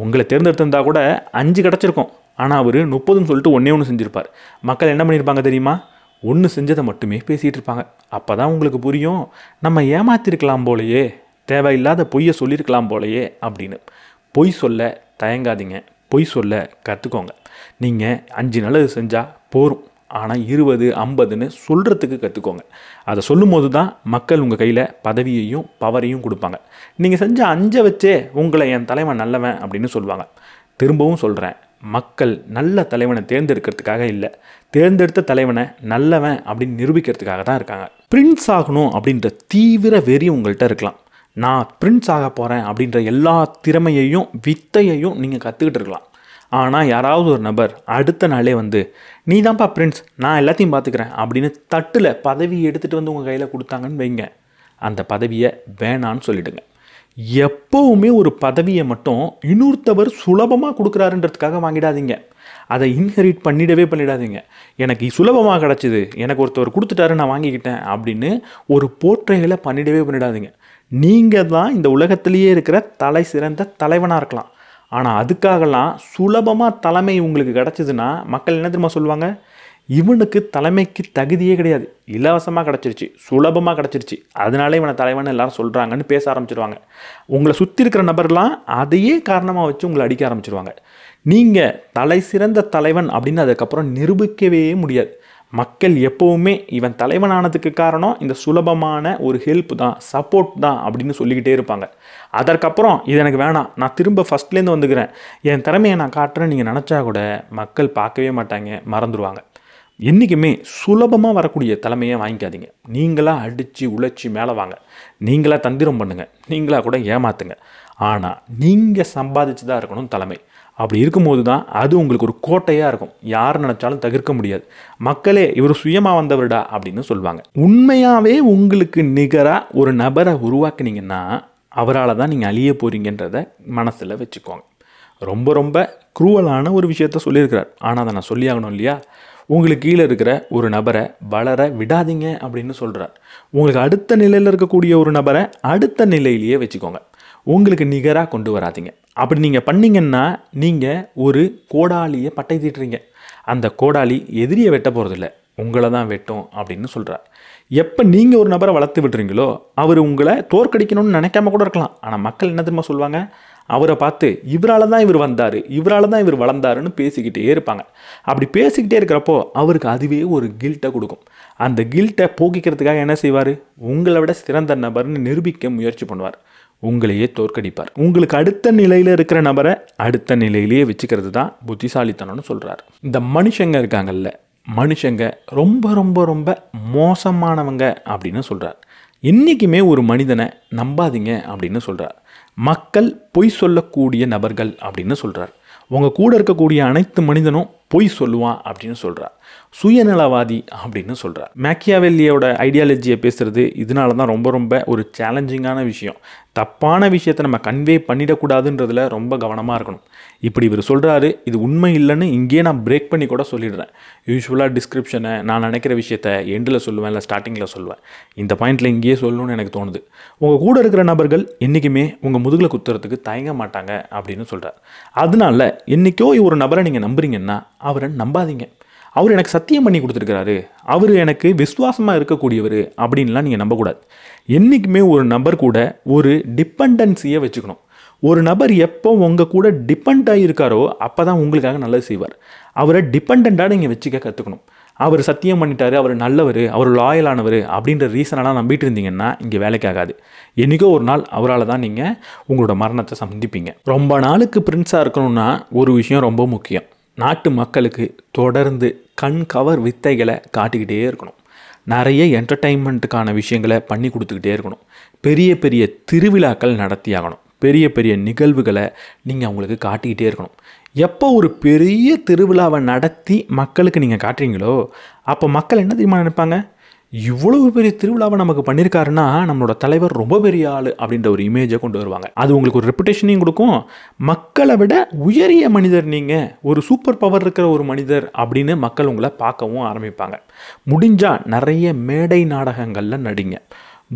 உங்களை தேர்ந்தெடுத்திருந்தா கூட 5 கிடச்சிருக்கும். ஆனால் அவர் 30ன்னு சொல்லிட்டு 1 செஞ்சுருப்பார். மக்கள் என்ன பண்ணியிருப்பாங்க தெரியுமா? 1 செஞ்சதை மட்டுமே பேசிகிட்டு இருப்பாங்க. அப்போ தான் உங்களுக்கு புரியும், நம்ம ஏமாற்றிருக்கலாம் போலையே, தேவையில்லாத பொய்யை சொல்லியிருக்கலாம் போலையே அப்படின்னு. பொய் சொல்ல தயங்காதீங்க, பொய் சொல்ல கற்றுக்கோங்க. நீங்கள் 5 நல்லது செஞ்சால் போரும், ஆனால் 20, 50ன்னு சொல்கிறதுக்கு கற்றுக்கோங்க. அதை சொல்லும் போது தான் மக்கள் உங்கள் கையில் பதவியையும் பவரையும் கொடுப்பாங்க. நீங்கள் செஞ்ச 5 வச்சே உங்களை என் தலைவன் நல்லவன் அப்படின்னு சொல்லுவாங்க. திரும்பவும் சொல்கிறேன், மக்கள் நல்ல தலைவனை தேர்ந்தெடுக்கிறதுக்காக இல்லை, தேர்ந்தெடுத்த தலைவனை நல்லவன் அப்படின்னு நிரூபிக்கிறதுக்காக தான் இருக்காங்க. பிரின்ஸ் ஆகணும் அப்படின்ற தீவிர வெறி உங்கள்கிட்ட இருக்கலாம். நான் பிரின்ஸ் ஆக போகிறேன் அப்படின்ற எல்லா திறமையையும் வித்தையையும் நீங்கள் கற்றுக்கிட்டு இருக்கலாம். ஆனால் யாராவது ஒரு நபர் அடுத்த நாளே வந்து நீ தான்ப்பா பிரின்ஸ், நான் எல்லாத்தையும் பார்த்துக்கிறேன் அப்படின்னு தட்டில் பதவியை எடுத்துகிட்டு வந்து உங்கள் கையில் கொடுத்தாங்கன்னு வைங்க, அந்த பதவியை வேணான்னு சொல்லிவிடுங்க. எப்போவுமே ஒரு பதவியை மட்டும் இன்னொருத்தவர் சுலபமாக கொடுக்குறாருன்றதுக்காக வாங்கிடாதீங்க. அதை இன்ஹெரிட் பண்ணிடாதீங்க. எனக்கு சுலபமாக கிடச்சிது, எனக்கு ஒருத்தவர் கொடுத்துட்டாரு, நான் வாங்கிக்கிட்டேன் அப்படின்னு ஒரு போற்றைகளை பண்ணிடாதீங்க. நீங்கள் தான் இந்த உலகத்திலேயே இருக்கிற தலை சிறந்த தலைவனாக இருக்கலாம். ஆனால் அதுக்காகலாம் சுலபமாக தலைமை உங்களுக்கு கிடச்சிதுன்னா மக்கள் என்ன தெரியுமா சொல்லுவாங்க? இவனுக்கு தலைமைக்கு தகுதியே கிடையாது, இலவசமாக கிடச்சிருச்சு, சுலபமாக கிடச்சிருச்சு, அதனால இவனை தலைவன் எல்லாரும் சொல்கிறாங்கன்னு பேச ஆரம்பிச்சிருவாங்க. உங்களை சுற்றி இருக்கிற நபர்லாம் அதையே காரணமாக வச்சு உங்களை அடிக்க ஆரம்பிச்சிருவாங்க. நீங்கள் தலை சிறந்த தலைவன் அப்படின்னு அதுக்கப்புறம் நிரூபிக்கவே முடியாது. மக்கள் எப்போவுமே இவன் தலைவனானதுக்கு காரணம் இந்த சுலபமான ஒரு ஹெல்ப் தான், சப்போர்ட் தான் அப்படின்னு சொல்லிக்கிட்டே இருப்பாங்க. அதற்கப்புறம் இது எனக்கு வேணாம், நான் திரும்ப ஃபஸ்ட்லேருந்து வந்துக்கிறேன், என் திறமையை நான் காட்டுறேன் நீங்கள் நினச்சா கூட மக்கள் பார்க்கவே மாட்டாங்க, மறந்துடுவாங்க. என்றைக்குமே சுலபமாக வரக்கூடிய தலைமையை வாங்கிக்காதீங்க. நீங்களாக அடித்து உழைச்சி மேலே வாங்க, நீங்களாக தந்திரம் பண்ணுங்கள், நீங்களாக கூட ஏமாத்துங்க. ஆனால் நீங்கள் சம்பாதிச்சு தான் இருக்கணும் தலைமை. அப்படி இருக்கும்போது தான் அது உங்களுக்கு ஒரு கோட்டையாக இருக்கும், யார் நினச்சாலும் தவிர்க்க முடியாது. மக்களே இவர் சுயமாக வந்தவர்டா அப்படின்னு சொல்லுவாங்க. உண்மையாகவே உங்களுக்கு நிகராக ஒரு நபரை உருவாக்குனீங்கன்னா அவரால் தான் நீங்கள் அழிய போகிறீங்கன்றதை மனசில் வச்சுக்கோங்க. ரொம்ப ரொம்ப குரூவலான ஒரு விஷயத்த சொல்லியிருக்கிறார், ஆனால் அதை நான் சொல்லி ஆகணும் இல்லையா? உங்களுக்கு கீழே இருக்கிற ஒரு நபரை வளர விடாதீங்க அப்படின்னு சொல்கிறார். உங்களுக்கு அடுத்த நிலையில் இருக்கக்கூடிய ஒரு நபரை அடுத்த நிலையிலேயே வச்சுக்கோங்க, உங்களுக்கு நிகராக கொண்டு வராதிங்க. அப்படி நீங்கள் பண்ணிங்கன்னா நீங்கள் ஒரு கோடாலியை பட்டை தீட்டுறீங்க. அந்த கோடாலி எதிரியை வெட்ட போகிறதில்ல, உங்களை தான் வெட்டும் அப்படின்னு சொல்கிறார். எப்போ நீங்கள் ஒரு நபரை வளர்த்து விட்டுறீங்களோ அவர் உங்களை தோற்கடிக்கணும்னு நினைக்காம கூட இருக்கலாம். ஆனால் மக்கள் என்ன தெரியுமா சொல்லுவாங்க? அவரை பார்த்து இவரால் தான் இவர் வந்தார், இவரால் தான் இவர் வளர்ந்தாருன்னு பேசிக்கிட்டே இருப்பாங்க. அப்படி பேசிக்கிட்டே இருக்கிறப்போ அவருக்கு அதுவே ஒரு கில்ட்டை கொடுக்கும். அந்த கில்ட்டை போக்கிக்கிறதுக்காக என்ன செய்வார்? உங்களை விட சிறந்த நபர்னு நிரூபிக்க முயற்சி பண்ணுவார், உங்களையே தோற்கடிப்பார். உங்களுக்கு அடுத்த நிலையில் இருக்கிற நபரை அடுத்த நிலையிலேயே வச்சுக்கிறது தான் புத்திசாலித்தனம்னு சொல்கிறார். இந்த மனுஷங்க இருக்காங்கல்ல, மனுஷங்க ரொம்ப ரொம்ப ரொம்ப மோசமானவங்க அப்படின்னு சொல்கிறார். என்றைக்குமே ஒரு மனிதனை நம்பாதீங்க அப்படின்னு சொல்கிறார். மக்கள் பொய் சொல்லக்கூடிய நபர்கள் அப்படின்னு சொல்கிறார். உங்கள் கூட இருக்கக்கூடிய அனைத்து மனிதனும் பொய் சொல்லுவான் அப்படின்னு சொல்கிறார். சுயநலவாதி அப்படின்னு சொல்கிறார். மேக்கியாவெல்லியோட ஐடியாலஜியை பேசுகிறது இதனால தான் ரொம்ப ரொம்ப ஒரு சேலஞ்சிங்கான விஷயம். தப்பான விஷயத்தை நம்ம கன்வே பண்ணிடக்கூடாதுன்றதில் ரொம்ப கவனமாக இருக்கணும். இப்படி இவர் சொல்கிறாரு, இது உண்மை இல்லைன்னு இங்கேயே நான் பிரேக் பண்ணி கூட சொல்லிடுறேன். யூஸ்வலாக டிஸ்கிரிப்ஷனை நான் நினைக்கிற விஷயத்த எண்டில் சொல்லுவேன், இல்லை ஸ்டார்டிங்கில் சொல்லுவேன். இந்த பாயிண்டில் இங்கேயே சொல்லணும்னு எனக்கு தோணுது. உங்கள் கூட இருக்கிற நபர்கள் என்றைக்குமே உங்கள் முதுகில் குத்துறதுக்கு தயங்க மாட்டாங்க அப்படின்னு சொல்கிறார். அதனால என்றைக்கோ ஒரு நபரை நீங்கள் நம்புறீங்கன்னா அவரை நம்பாதீங்க. அவர் எனக்கு சத்தியம் பண்ணி கொடுத்துருக்கிறாரு, அவர் எனக்கு விசுவாசமாக இருக்கக்கூடியவர் அப்படின்லாம் நீங்கள் நம்பக்கூடாது. என்றைக்குமே ஒரு நபர் கூட ஒரு டிபெண்டன்சியை வச்சுக்கணும். ஒரு நபர் எப்போ உங்கள் கூட டிபெண்ட் ஆகியிருக்காரோ அப்போ தான் உங்களுக்காக நல்லது செய்வார். அவரை டிபெண்ட்டாக நீங்கள் வச்சுக்க கற்றுக்கணும். அவர் சத்தியம் பண்ணிட்டாரு, அவர் நல்லவர், அவர் லாயலானவர் அப்படின்ற ரீசனெல்லாம் நம்பிட்டு இருந்தீங்கன்னா இங்கே வேலைக்கு ஆகாது. என்றைக்கோ ஒரு நாள் அவரால் தான் நீங்கள் உங்களோட மரணத்தை சந்திப்பீங்க. ரொம்ப நாளுக்கு பிரின்ஸாக இருக்கணும்னா ஒரு விஷயம் ரொம்ப முக்கியம். நாட்டு மக்களுக்கு தொடர்ந்து கண் கவர் வித்தைகளை காட்டிக்கிட்டே இருக்கணும். நிறைய என்டர்டெயின்மெண்ட்டுக்கான விஷயங்களை பண்ணி கொடுத்துக்கிட்டே இருக்கணும். பெரிய பெரிய திருவிழாக்கள் நடத்தி ஆகணும். பெரிய பெரிய நிகழ்வுகளை நீங்கள் அவங்களுக்கு காட்டிக்கிட்டே இருக்கணும். எப்போ ஒரு பெரிய திருவிழாவை நடத்தி மக்களுக்கு நீங்கள் காட்டுறீங்களோ அப்போ மக்கள் என்ன தெரியுமா நினைப்பாங்க? இவ்வளவு பெரிய திருவிழாவை நமக்கு பண்ணியிருக்காருன்னா நம்மளோட தலைவர் ரொம்ப பெரிய ஆள் அப்படின்ற ஒரு இமேஜை கொண்டு வருவாங்க. அது உங்களுக்கு ஒரு ரெப்புடேஷனையும் கொடுக்கும். மக்களை விட உயரிய மனிதர், நீங்கள் ஒரு சூப்பர் பவர் இருக்கிற ஒரு மனிதர் அப்படின்னு மக்கள் உங்களை பார்க்கவும் ஆரம்பிப்பாங்க. முடிஞ்சால் நிறைய மேடை நாடகங்களில் நடிங்க.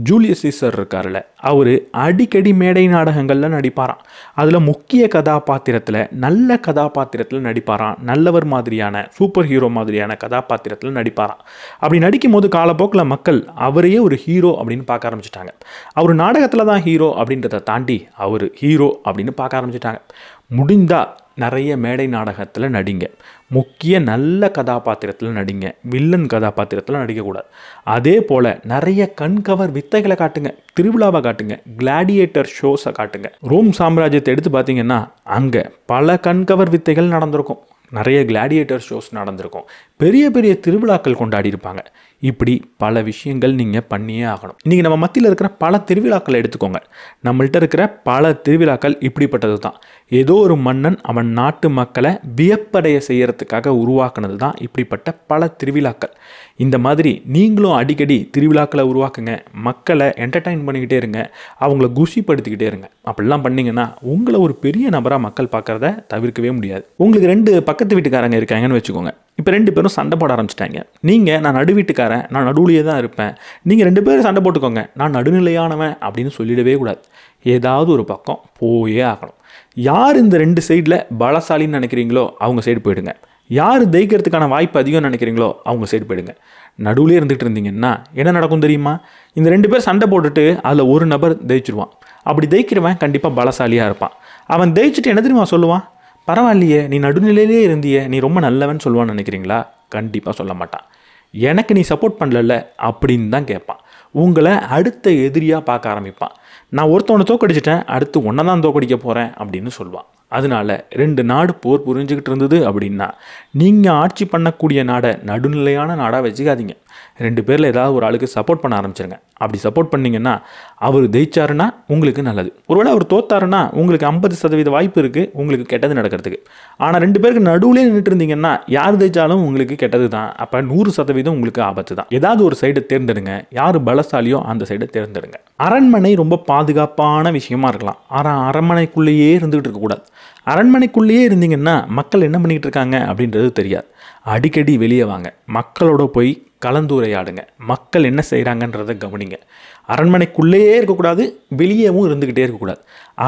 ஜூலியஸ் சீசர் இருக்கார்ல, அவர் அடிக்கடி மேடை நாடகங்களில் நடிப்பாராம். அதில் முக்கிய கதாபாத்திரத்தில், நல்ல கதாபாத்திரத்தில் நடிப்பாராம். நல்லவர் மாதிரியான, சூப்பர் ஹீரோ மாதிரியான கதாபாத்திரத்தில் நடிப்பாராம். அப்படி நடிக்கும் போது காலப்போக்கில் மக்கள் அவரையே ஒரு ஹீரோ அப்படின்னு பார்க்க ஆரம்பிச்சிட்டாங்க. அவர் நாடகத்தில் தான் ஹீரோ அப்படின்றத தாண்டி அவர் ஹீரோ அப்படின்னு பார்க்க ஆரம்பிச்சிட்டாங்க. முடிந்தால் நிறைய மேடை நாடகத்தில் நடிங்க. முக்கிய நல்ல கதாபாத்திரத்தில் நடிங்க, வில்லன் கதாபாத்திரத்தில் நடிக்கக்கூடாது. அதே போல் நிறைய கண்கவர் வித்தைகளை காட்டுங்க, திருவிழாவை காட்டுங்க, கிளாடியேட்டர் ஷோஸை காட்டுங்க. ரோம் சாம்ராஜ்யத்தை எடுத்து பார்த்தீங்கன்னா அங்கே பல கண்கவர் வித்தைகள் நடந்திருக்கும், நிறைய கிளாடியேட்டர் ஷோஸ் நடந்திருக்கும், பெரிய பெரிய திருவிழாக்கள் கொண்டாடி இருப்பாங்க. இப்படி பல விஷயங்கள் நீங்கள் பண்ணியே ஆகணும். இன்றைக்கி நம்ம மத்தியில் இருக்கிற பல திருவிழாக்களை எடுத்துக்கோங்க. நம்மள்கிட்ட இருக்கிற பல திருவிழாக்கள் இப்படிப்பட்டது தான். ஏதோ ஒரு மன்னன் அவன் நாட்டு மக்களை வியப்படைய செய்யறதுக்காக உருவாக்குனது தான் இப்படிப்பட்ட பல திருவிழாக்கள். இந்த மாதிரி நீங்களும் அடிக்கடி திருவிழாக்களை உருவாக்குங்க. மக்களை என்டர்டைன் பண்ணிக்கிட்டே இருங்க. அவங்கள குஷிப்படுத்திக்கிட்டே இருங்க. அப்படிலாம் பண்ணிங்கன்னா உங்களை ஒரு பெரிய நபராக மக்கள் பார்க்குறத தவிர்க்கவே முடியாது. உங்களுக்கு 2 பக்கத்து வீட்டுக்காரங்க இருக்காங்கன்னு வச்சுக்கோங்க. இப்போ 2 பேரும் சண்டை போட ஆரம்பிச்சிட்டாங்க. நீங்கள் நான் நடு வீட்டுக்காரன், நான் நடுவுலையே தான் இருப்பேன், நீங்கள் 2 பேரும் சண்டை போட்டுக்கோங்க, நான் நடுநிலையானவன் அப்படின்னு சொல்லிடவே கூடாது. ஏதாவது ஒரு பக்கம் போயே ஆகணும். யார் இந்த 2 சைடில் பலசாலின்னு நினைக்கிறீங்களோ அவங்க சைடு போயிடுங்க. யார் ஜெயிக்கிறதுக்கான வாய்ப்பு அதிகம்னு நினைக்கிறீங்களோ அவங்க சைடு போயிடுங்க. நடுவுலேயே இருந்துகிட்டு இருந்தீங்கன்னா என்ன நடக்கும் தெரியுமா? இந்த 2 பேர் சண்டை போட்டுட்டு அதில் ஒரு நபர் ஜெயிச்சிருவான். அப்படி ஜெயிக்கிறவன் கண்டிப்பாக பலசாலியாக இருப்பான். அவன் ஜெயிச்சுட்டு என்ன தெரியுமா சொல்லுவான்? பரவாயில்லையே, நீ நடுநிலையிலே இருந்தியே, நீ ரொம்ப நல்லவன் சொல்லுவான்னு நினைக்கிறீங்களா? கண்டிப்பாக சொல்ல மாட்டான். எனக்கு நீ சப்போர்ட் பண்ணல அப்படின்னு தான் கேட்பான். உங்களை அடுத்த எதிரியாக பார்க்க ஆரம்பிப்பான். நான் ஒருத்தவனை தோக்கடிச்சிட்டேன், அடுத்து ஒன்றை தான் தோக்கடிக்க போகிறேன் அப்படின்னு சொல்லுவான். அதனால 2 நாடு போர் புரிஞ்சுக்கிட்டு இருந்தது அப்படின்னா நீங்கள் ஆட்சி பண்ணக்கூடிய நாடை நடுநிலையான நாடாக வச்சுக்காதீங்க. 2 பேரில் ஏதாவது ஒரு ஆளுக்கு சப்போர்ட் பண்ண ஆரம்பிச்சிருங்க. அப்படி சப்போர்ட் பண்ணிங்கன்னா அவர் ஜெயிச்சாருன்னா உங்களுக்கு நல்லது. ஒருவேளை அவர் தோத்தாருன்னா உங்களுக்கு 50% வாய்ப்பு இருக்குது உங்களுக்கு கெட்டது நடக்கிறதுக்கு. ஆனால் 2 பேருக்கு நடுவுலே நின்றுட்டு இருந்தீங்கன்னா யார் ஜெயிச்சாலும் உங்களுக்கு கெட்டது தான். அப்போ 100% உங்களுக்கு ஆபத்து தான். ஏதாவது ஒரு சைடை தேர்ந்தெடுங்க. யார் பலசாலியோ அந்த சைடை தேர்ந்தெடுங்க. அரண்மனை ரொம்ப பாதுகாப்பான விஷயமா இருக்கலாம். ஆனால் அரண்மனைக்குள்ளேயே இருந்துகிட்டு இருக்கக்கூடாது. அரண்மனைக்குள்ளேயே இருந்தீங்கன்னா மக்கள் என்ன பண்ணிக்கிட்டு இருக்காங்க அப்படின்றது தெரியாது. அடிக்கடி வெளியே வாங்க. மக்களோட போய் கலந்துரையாடுங்க. மக்கள் என்ன செய்கிறாங்கன்றதை கவனிங்க. அரண்மனைக்குள்ளேயே இருக்கக்கூடாது, வெளியேவும் இருந்துக்கிட்டே இருக்கக்கூடாது.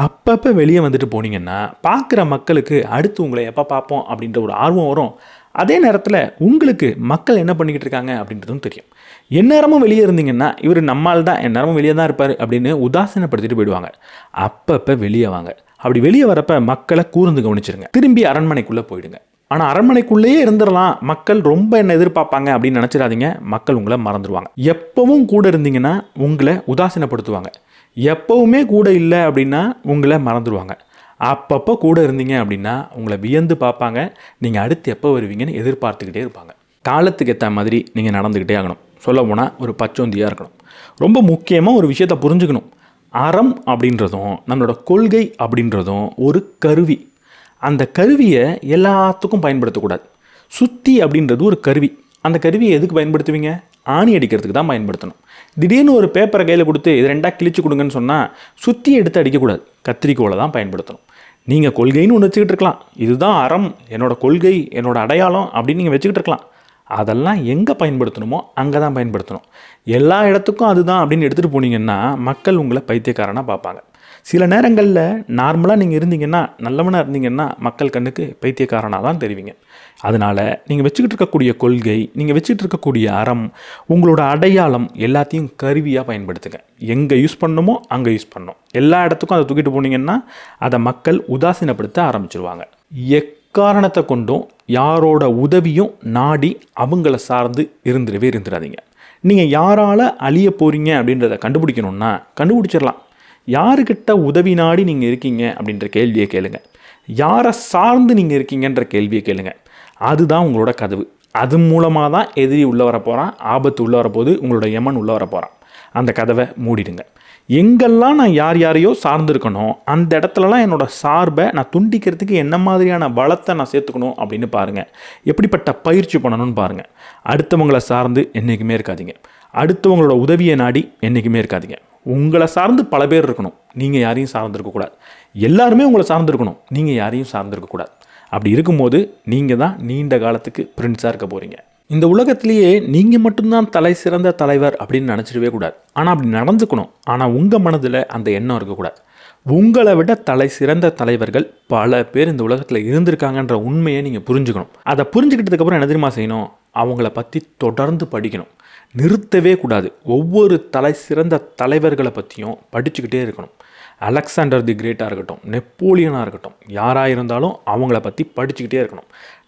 அப்பப்போ வெளியே வந்துட்டு போனீங்கன்னா பார்க்குற மக்களுக்கு அடுத்து உங்களை எப்போ பார்ப்போம் அப்படின்ற ஒரு ஆர்வம் வரும். அதே நேரத்தில் உங்களுக்கு மக்கள் என்ன பண்ணிக்கிட்டு இருக்காங்க அப்படின்றதும் தெரியும். எந்நேரமும் வெளியே இருந்தீங்கன்னா இவர் நம்மால் தான் எந்நேரமும் வெளியே தான் இருப்பார் அப்படின்னு உதாசீனப்படுத்திட்டு போயிடுவாங்க. அப்பப்போ வெளியே வாங்க. அப்படி வெளியே வரப்போ மக்களை கூர்ந்து கவனிச்சிருங்க. திரும்பி அரண்மனைக்குள்ளே போயிடுங்க. ஆனால் அரண்மனைக்குள்ளேயே இருந்துடலாம், மக்கள் ரொம்ப என்ன எதிர்பார்ப்பாங்க அப்படின்னு நினச்சிடாதீங்க. மக்கள் உங்களை மறந்துடுவாங்க. எப்பவும் கூட இருந்தீங்கன்னா உங்களை உதாசீனப்படுத்துவாங்க. எப்பவுமே கூட இல்லை அப்படின்னா உங்களை மறந்துடுவாங்க. அப்பப்போ கூட இருந்தீங்க அப்படின்னா உங்களை வியந்து பார்ப்பாங்க. நீங்கள் அடுத்து எப்போ வருவீங்கன்னு எதிர்பார்த்துக்கிட்டே இருப்பாங்க. காலத்துக்கு ஏற்ற மாதிரி நீங்கள் நடந்துக்கிட்டே ஆகணும். சொல்ல போனால் ஒரு பச்சோந்தியாக இருக்கணும். ரொம்ப முக்கியமாக ஒரு விஷயத்தை புரிஞ்சுக்கணும். அறம் அப்படின்றதும் நம்மளோட கொள்கை அப்படின்றதும் ஒரு கருவி. அந்த கருவியை எல்லாத்துக்கும் பயன்படுத்தக்கூடாது. சுத்தி அப்படின்றது ஒரு கருவி. அந்த கருவியை எதுக்கு பயன்படுத்துவீங்க? ஆணி அடிக்கிறதுக்கு தான் பயன்படுத்தணும். திடீர்னு ஒரு பேப்பரை கையில் கொடுத்து இது 2ஆக கிழிச்சு கொடுங்கன்னு சொன்னால் சுற்றி எடுத்து அடிக்கக்கூடாது. கத்திரிக்கோலை தான் பயன்படுத்தணும். நீங்கள் கொள்கைன்னு ஒன்று வச்சுக்கிட்டு இருக்கலாம். இதுதான் அறம், என்னோட கொள்கை, என்னோட அடையாளம் அப்படின்னு நீங்கள் வச்சுக்கிட்டு இருக்கலாம். அதெல்லாம் எங்கே பயன்படுத்தணுமோ அங்கே தான் பயன்படுத்தணும். எல்லா இடத்துக்கும் அதுதான் அப்படின்னு எடுத்துகிட்டு போனீங்கன்னா மக்கள் உங்களை பைத்தியக்காரனாக பார்ப்பாங்க. சில நேரங்களில் நார்மலாக நீங்கள் இருந்தீங்கன்னா, நல்லவனாக இருந்தீங்கன்னா மக்கள் கண்ணுக்கு பைத்தியக்காரனாக தான் தெரிவிங்க. அதனால் நீங்கள் வச்சுக்கிட்டு இருக்கக்கூடிய கொள்கை, நீங்கள் வச்சுக்கிட்டு இருக்கக்கூடிய அறம், உங்களோட அடையாளம் எல்லாத்தையும் கருவியாக பயன்படுத்துங்க. எங்கே யூஸ் பண்ணணுமோ அங்கே யூஸ் பண்ணணும். எல்லா இடத்துக்கும் அதை தூக்கிட்டு போனீங்கன்னா அதை மக்கள் உதாசீனப்படுத்த ஆரம்பிச்சிருவாங்க. எக்காரணத்தை கொண்டும் யாரோட உதவியும் நாடி அவங்கள சார்ந்து இருந்துடாதீங்க. நீங்கள் யாரால் அழிய போகிறீங்க அப்படின்றத கண்டுபிடிக்கணுன்னா கண்டுபிடிச்சிடலாம். யாருக்கிட்ட உதவி நாடி நீங்கள் இருக்கீங்க அப்படின்ற கேள்வியை கேளுங்க. யாரை சார்ந்து நீங்கள் இருக்கீங்கன்ற கேள்வியை கேளுங்க. அதுதான் உங்களோட கதவு. அது மூலமாக தான் எதிரி உள்ளே வர போகிறான், ஆபத்து உள்ளே வரப்போகுது, உங்களோட யமன் உள்ளே வர போகிறான். அந்த கதவை மூடிடுங்க. எங்கெல்லாம் நான் யார் யாரையோ சார்ந்து இருக்கணும் அந்த இடத்துலலாம் என்னோட சார்பை நான் துண்டிக்கிறதுக்கு என்ன மாதிரியான பலத்தை நான் சேர்த்துக்கணும் அப்படின்னு பாருங்கள். எப்படிப்பட்ட பயிற்சி பண்ணணும்னு பாருங்கள். அடுத்தவங்களை சார்ந்து என்றைக்குமே இருக்காதீங்க. அடுத்தவங்களோட உதவியை நாடி என்றைக்குமே இருக்காதீங்க. உங்களை சார்ந்து பல பேர் இருக்கணும். நீங்கள் யாரையும் சார்ந்திருக்கக்கூடாது. எல்லாருமே உங்களை சார்ந்திருக்கணும். நீங்கள் யாரையும் சார்ந்திருக்கக்கூடாது. அப்படி இருக்கும்போது நீங்கள் தான் நீண்ட காலத்துக்கு பிரின்ஸாக இருக்க போகிறீங்க. இந்த உலகத்திலேயே நீங்கள் மட்டும்தான் தலை சிறந்த தலைவர் அப்படின்னு நினச்சிடவே கூடாது. ஆனால் அப்படி நடந்துக்கணும். ஆனால் உங்கள் மனதில் அந்த எண்ணம் இருக்கக்கூடாது. உங்களை விட தலை சிறந்த தலைவர்கள் பல பேர் இந்த உலகத்தில் இருந்திருக்காங்கன்ற உண்மையை நீங்கள் புரிஞ்சுக்கணும். அதை புரிஞ்சுக்கிட்டதுக்கப்புறம் என்ன தெரியுமா செய்யணும்? அவங்கள பற்றி தொடர்ந்து படிக்கணும். நிறுத்தவே கூடாது. ஒவ்வொரு தலை சிறந்த தலைவர்களை பற்றியும் படிச்சுக்கிட்டே இருக்கணும். அலெக்சாண்டர் தி கிரேட்டாக இருக்கட்டும், நெப்போலியனாக இருக்கட்டும், யாராக இருந்தாலும் அவங்கள பற்றி படிச்சுக்கிட்டே இருக்கணும்.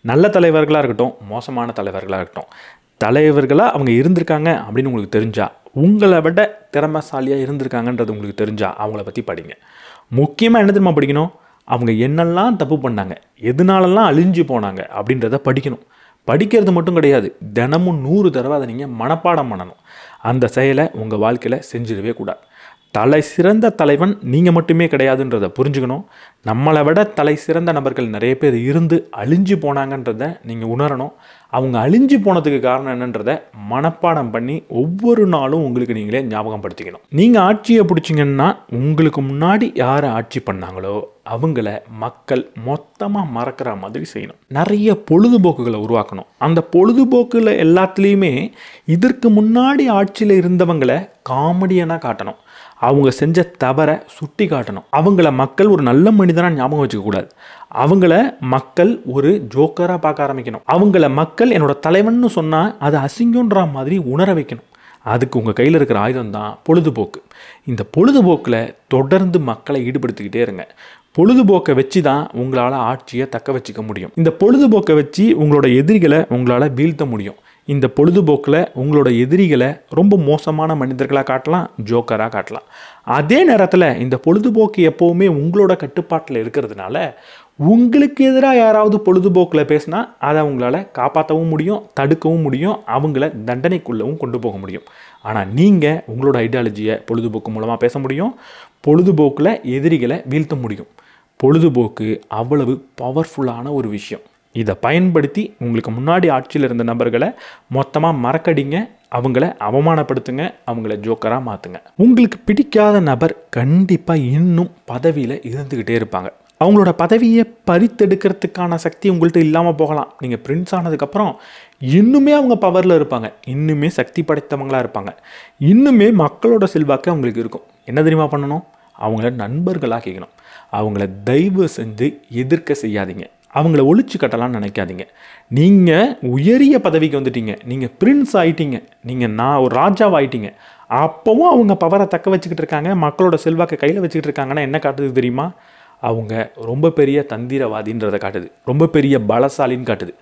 நல்ல தலைவர்களாக இருக்கட்டும், மோசமான தலைவர்களாக இருக்கட்டும், தலைவர்களாக அவங்க இருந்திருக்காங்க அப்படின்னு உங்களுக்கு தெரிஞ்சால், உங்களை விட திறமைசாலியாக இருந்திருக்காங்கன்றது உங்களுக்கு தெரிஞ்சால் அவங்கள பற்றி படிங்க. முக்கியமாக என்ன தெரியுமா படிக்கணும்? அவங்க என்னெல்லாம் தப்பு பண்ணாங்க, எதனாலலாம் அழிஞ்சு போனாங்க அப்படின்றத படிக்கணும். படிக்கிறது மட்டும் கிடையாது, தினமும் 100 தடவை அதை நீங்கள் மனப்பாடம் பண்ணணும். அந்த செயலை உங்கள் வாழ்க்கையில் செஞ்சிடவே கூடாது. தலை சிறந்த தலைவன் நீங்கள் மட்டுமே கிடையாதுன்றதை புரிஞ்சுக்கணும். நம்மளை விட தலை சிறந்த நபர்கள் நிறைய பேர் இருந்து அழிஞ்சு போனாங்கன்றதை நீங்கள் உணரணும். அவங்க அழிஞ்சு போனதுக்கு காரணம் என்னன்றதை மனப்பாடம் பண்ணி ஒவ்வொரு நாளும் உங்களுக்கு நீங்களே ஞாபகம் படுத்திக்கணும். நீங்கள் ஆட்சியை பிடிச்சிங்கன்னா உங்களுக்கு முன்னாடி யாரை ஆட்சி பண்ணாங்களோ அவங்கள மக்கள் மொத்தமாக மறக்கிற மாதிரி செய்யணும். நிறைய பொழுதுபோக்குகளை உருவாக்கணும். அந்த பொழுதுபோக்கில் எல்லாத்துலேயுமே இதற்கு முன்னாடி ஆட்சியில் இருந்தவங்களை காமெடியனாக காட்டணும். அவங்க செஞ்ச தவறை சுட்டி காட்டணும். அவங்கள மக்கள் ஒரு நல்ல மனிதனாக ஞாபகம் வச்சுக்கக்கூடாது. அவங்கள மக்கள் ஒரு ஜோக்கராக பார்க்க ஆரம்பிக்கணும். அவங்கள மக்கள் என்னோட தலைவன்னு சொன்னால் அதை அசிங்கன்ற மாதிரி உணர வைக்கணும். அதுக்கு உங்கள் கையில் இருக்கிற ஆயுதம் தான் பொழுதுபோக்கு. இந்த பொழுதுபோக்கில் தொடர்ந்து மக்களை ஈடுபடுத்திக்கிட்டே இருங்க. பொழுதுபோக்கை வச்சு தான் உங்களால் ஆட்சியை தக்க வச்சுக்க முடியும். இந்த பொழுதுபோக்கை வச்சு உங்களோட எதிரிகளை உங்களால் வீழ்த்த முடியும். இந்த பொழுதுபோக்கில் உங்களோட எதிரிகளை ரொம்ப மோசமான மனிதர்களாக காட்டலாம், ஜோக்கராக காட்டலாம். அதே நேரத்தில் இந்த பொழுதுபோக்கு எப்போவுமே உங்களோட கட்டுப்பாட்டில் இருக்கிறதுனால உங்களுக்கு எதிராக யாராவது பொழுதுபோக்கில் பேசினா அதை உங்களால் காப்பாற்றவும் முடியும், தடுக்கவும் முடியும், அவங்கள தண்டனைக்குள்ளவும் கொண்டு போக முடியும். ஆனால் நீங்கள் உங்களோட ஐடியாலஜியை பொழுதுபோக்கு மூலமாக பேச முடியும், பொழுதுபோக்கில் எதிரிகளை வீழ்த்த முடியும். பொழுதுபோக்கு அவ்வளவு பவர்ஃபுல்லான ஒரு விஷயம். இதை பயன்படுத்தி உங்களுக்கு முன்னாடி ஆட்சியில் இருந்த நபர்களை மொத்தமாக மறக்கடிங்க, அவங்கள அவமானப்படுத்துங்க, அவங்கள ஜோக்கராக மாற்றுங்க. உங்களுக்கு பிடிக்காத நபர் கண்டிப்பாக இன்னும் பதவியில் இருந்துக்கிட்டே இருப்பாங்க. அவங்களோட பதவியை பறித்தெடுக்கிறதுக்கான சக்தி உங்கள்கிட்ட இல்லாமல் போகலாம். நீங்கள் பிரின்ஸ் ஆனதுக்கப்புறம் இன்னுமே அவங்க பவரில் இருப்பாங்க, இன்னுமே சக்தி படைத்தவங்களாக இருப்பாங்க, இன்னுமே மக்களோட செல்வாக்கு அவங்களுக்கு இருக்கும். என்ன தெரியுமா பண்ணணும்? அவங்கள நண்பர்களாக்கிக்கணும். அவங்கள தயவு செஞ்சு எதிர்க்க செய்யாதீங்க. அவங்கள ஒழிச்சு கட்டலாம்னு நினைக்காதீங்க. நீங்கள் உயரிய பதவிக்கு வந்துட்டீங்க, நீங்கள் பிரின்ஸ் ஆகிட்டீங்க, நான் ஒரு ராஜாவாகிட்டீங்க. அப்போவும் அவங்க பவரை தக்க வச்சுக்கிட்டு இருக்காங்க, மக்களோட செல்வாக்கை கையில் வச்சுக்கிட்டு இருக்காங்கன்னா என்ன காட்டுது தெரியுமா? அவங்க ரொம்ப பெரிய தந்திரவாதின்றதை காட்டுது, ரொம்ப பெரிய பலசாலின்னு காட்டுது.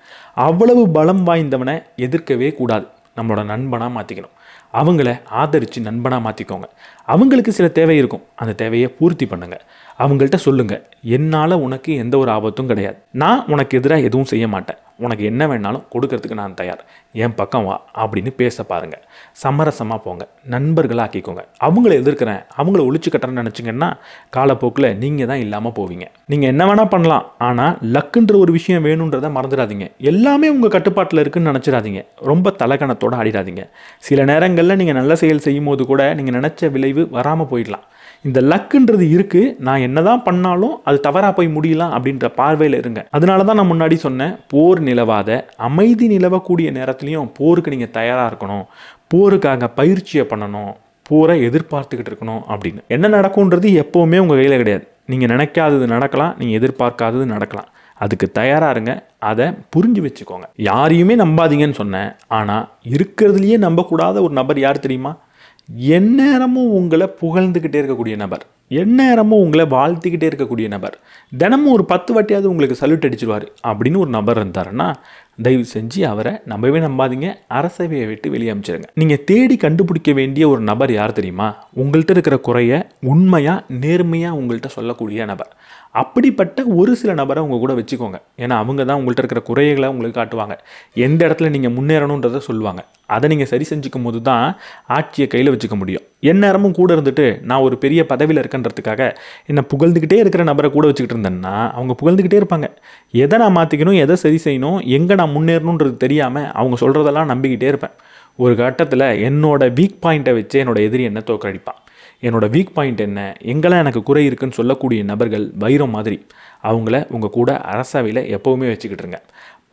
அவ்வளவு பலம் வாய்ந்தவனை எதிர்க்கவே கூடாது. நம்மளோட நண்பனாக மாற்றிக்கணும். அவங்கள ஆதரித்து நண்பனாக மாற்றிக்கோங்க. அவங்களுக்கு சில தேவை இருக்கும், அந்த தேவையை பூர்த்தி பண்ணுங்கள். அவங்கள்ட்ட சொல்லுங்கள், என்னால் உனக்கு எந்த ஒரு ஆபத்தும் கிடையாது, நான் உனக்கு எதிராக எதுவும் செய்ய மாட்டேன், உனக்கு என்ன வேணாலும் கொடுக்கறதுக்கு நான் தயார், என் பக்கம் வா அப்படின்னு பேச பாருங்கள். சமரசமாக போங்க, நண்பர்களாக ஆக்கிக்கோங்க. அவங்கள எதிர்க்கிறேன், அவங்கள ஒழிச்சு கட்டுறேன்னு நினச்சிங்கன்னா காலப்போக்கில் நீங்கள் தான் இல்லாமல் போவீங்க. நீங்கள் என்ன வேணால் பண்ணலாம், ஆனால் லக்குன்ற ஒரு விஷயம் வேணுன்றதை மறந்துடாதீங்க. எல்லாமே உங்கள் கட்டுப்பாட்டில் இருக்குன்னு நினச்சிடாதீங்க. ரொம்ப தலைக்கணத்தோடு ஆடிடாதீங்க. சில நேரங்களில் நீங்கள் நல்ல செயல் செய்யும் போது கூட நீங்கள் நினச்ச விளைவு வராமல் போயிடலாம். இந்த லக்குன்றது இருக்குது, நான் என்ன தான் பண்ணாலும் அது தவறாக போய் முடியலாம் அப்படின்ற பார்வையில் இருங்க. அதனால தான் நான் முன்னாடி சொன்னேன், போர் நிலவாத அமைதி நிலவக்கூடிய நேரத்துலையும் போருக்கு நீங்கள் தயாராக இருக்கணும், போருக்காக பயிற்சியை பண்ணணும், போரை எதிர்பார்த்துக்கிட்டு இருக்கணும் அப்படின்னு. என்ன நடக்கும்ன்றது எப்போவுமே உங்கள் கையில் கிடையாது. நீங்கள் நினைக்காதது நடக்கலாம், நீங்கள் எதிர்பார்க்காதது நடக்கலாம். அதுக்கு தயாராக இருங்க, அதை புரிஞ்சு வச்சுக்கோங்க. யாரையுமே நம்பாதீங்கன்னு சொன்னேன், ஆனால் இருக்கிறதுலையே நம்பக்கூடாத ஒரு நபர் யார் தெரியுமா? எந்நேரமும் உங்களை புகழ்ந்துக்கிட்டே இருக்கக்கூடிய நபர், எந்நேரமும் உங்களை வாழ்த்திக்கிட்டே இருக்கக்கூடிய நபர், தினமும் ஒரு 10 வாட்டியாவது உங்களுக்கு சல்யூட் அடிச்சிருவார் அப்படின்னு ஒரு நபர் இருந்தாருன்னா தயவு செஞ்சு அவரை நம்பவே நம்பாதீங்க, அரசவையை விட்டு வெளியே அமைச்சிருங்க. நீங்கள் தேடி கண்டுபிடிக்க வேண்டிய ஒரு நபர் யார் தெரியுமா? உங்கள்கிட்ட இருக்கிற குறைய உண்மையாக நேர்மையாக உங்கள்கிட்ட சொல்லக்கூடிய நபர். அப்படிப்பட்ட ஒரு சில நபரை உங்கள் கூட வச்சுக்கோங்க. ஏன்னா அவங்க தான் உங்கள்கிட்ட இருக்கிற குறைகளை உங்களுக்கு காட்டுவாங்க, எந்த இடத்துல நீங்கள் முன்னேறணுன்றதை சொல்லுவாங்க. அதை நீங்கள் சரி செஞ்சுக்கும் போது தான் ஆட்சியை கையில் வச்சுக்க முடியும். எந்நேரமும் கூட இருந்துட்டு நான் ஒரு பெரிய பதவியில் இருக்கன்றதுக்காக என்னை புகழ்ந்துக்கிட்டே இருக்கிற நபரை கூட வச்சுக்கிட்டு இருந்தேன்னா அவங்க புகழ்ந்துக்கிட்டே இருப்பாங்க. எதை நான் மாற்றிக்கணும், எதை சரி செய்யணும், எங்கே நான் முன்னேறணுன்றது தெரியாமல் அவங்க சொல்கிறதெல்லாம் நம்பிக்கிட்டே இருப்பேன். ஒரு கட்டத்தில் என்னோட வீக் பாயிண்ட்டை வச்சு என்னோட எதிரி என்ன தோற்கடிப்பான். என்னோட வீக் பாயிண்ட் என்ன, எங்கெல்லாம் எனக்கு குறை இருக்குன்னு சொல்லக்கூடிய நபர்கள் வைரம் மாதிரி. அவங்கள உங்கள் கூட அரசவையில் எப்போவுமே வச்சுக்கிட்டு இருங்க.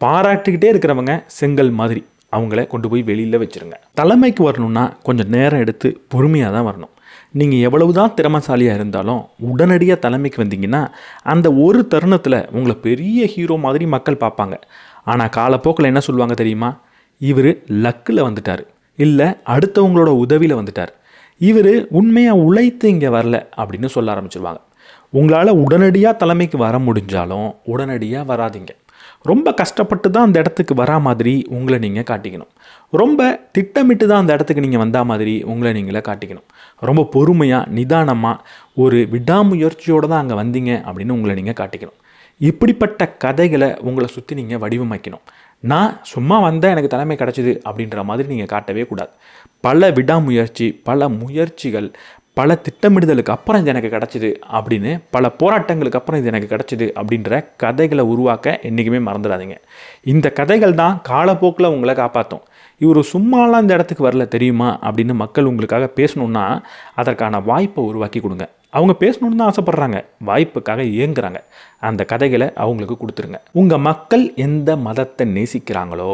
பாராட்டிக்கிட்டே இருக்கிறவங்க செங்கல் மாதிரி, அவங்கள கொண்டு போய் வெளியில் வச்சுருங்க. தலைமைக்கு வரணும்னா கொஞ்சம் நேரம் எடுத்து பொறுமையாக தான் வரணும். நீங்கள் எவ்வளவு தான் திறமைசாலியாக இருந்தாலும் உடனடியாக தலைமைக்கு வந்தீங்கன்னா அந்த ஒரு தருணத்தில் உங்களை பெரிய ஹீரோ மாதிரி மக்கள் பார்ப்பாங்க. ஆனால் காலப்போக்கில் என்ன சொல்லுவாங்க தெரியுமா? இவர் லக்கில் வந்துட்டார், இல்லை அடுத்தவங்களோட உதவியில் வந்துட்டார், இவர் உண்மையாக உழைத்து இங்கே வரல அப்படின்னு சொல்ல ஆரம்பிச்சிருவாங்க. உங்களால் உடனடியாக தலைமைக்கு வர முடிஞ்சாலும் உடனடியாக வராதிங்க. ரொம்ப கஷ்டப்பட்டு தான் அந்த இடத்துக்கு வரா மாதிரி உங்களை நீங்கள் காட்டிக்கணும். ரொம்ப திட்டமிட்டு தான் அந்த இடத்துக்கு நீங்கள் வந்தா மாதிரி உங்களை நீங்களே காட்டிக்கணும். ரொம்ப பொறுமையாக நிதானமாக ஒரு விடாமுயற்சியோடு தான் அங்கே வந்தீங்க அப்படின்னு உங்களை நீங்கள் காட்டிக்கணும். இப்படிப்பட்ட கதைகளை உங்களை சுற்றி நீங்கள் வடிவமைக்கணும். நான் சும்மா வந்தேன் எனக்கு தலைமை கிடச்சிது அப்படின்ற மாதிரி நீங்கள் காட்டவே கூடாது. பல விடாமுயற்சி, பல முயற்சிகள், பல திட்டமிடுதலுக்கு அப்புறம் இது எனக்கு கிடச்சிது அப்படின்னு, பல போராட்டங்களுக்கு அப்புறம் இது எனக்கு கிடச்சிது அப்படின்ற கதைகளை உருவாக்க என்றைக்குமே மறந்துடாதீங்க. இந்த கதைகள் தான் காலப்போக்கில் உங்களை காப்பாற்றும். இவர் சும்மாலாம் இந்த இடத்துக்கு வரல தெரியுமா அப்படின்னு மக்கள் உங்களுக்காக பேசணுன்னா அதற்கான வாய்ப்பை உருவாக்கி கொடுங்க. அவங்க பேசணுன்னு தான் ஆசைப்பட்றாங்க, வாய்ப்புக்காக ஏங்குறாங்க. அந்த கதைகளை அவங்களுக்கு கொடுத்துருங்க. உங்கள் மக்கள் எந்த மதத்தை நேசிக்கிறாங்களோ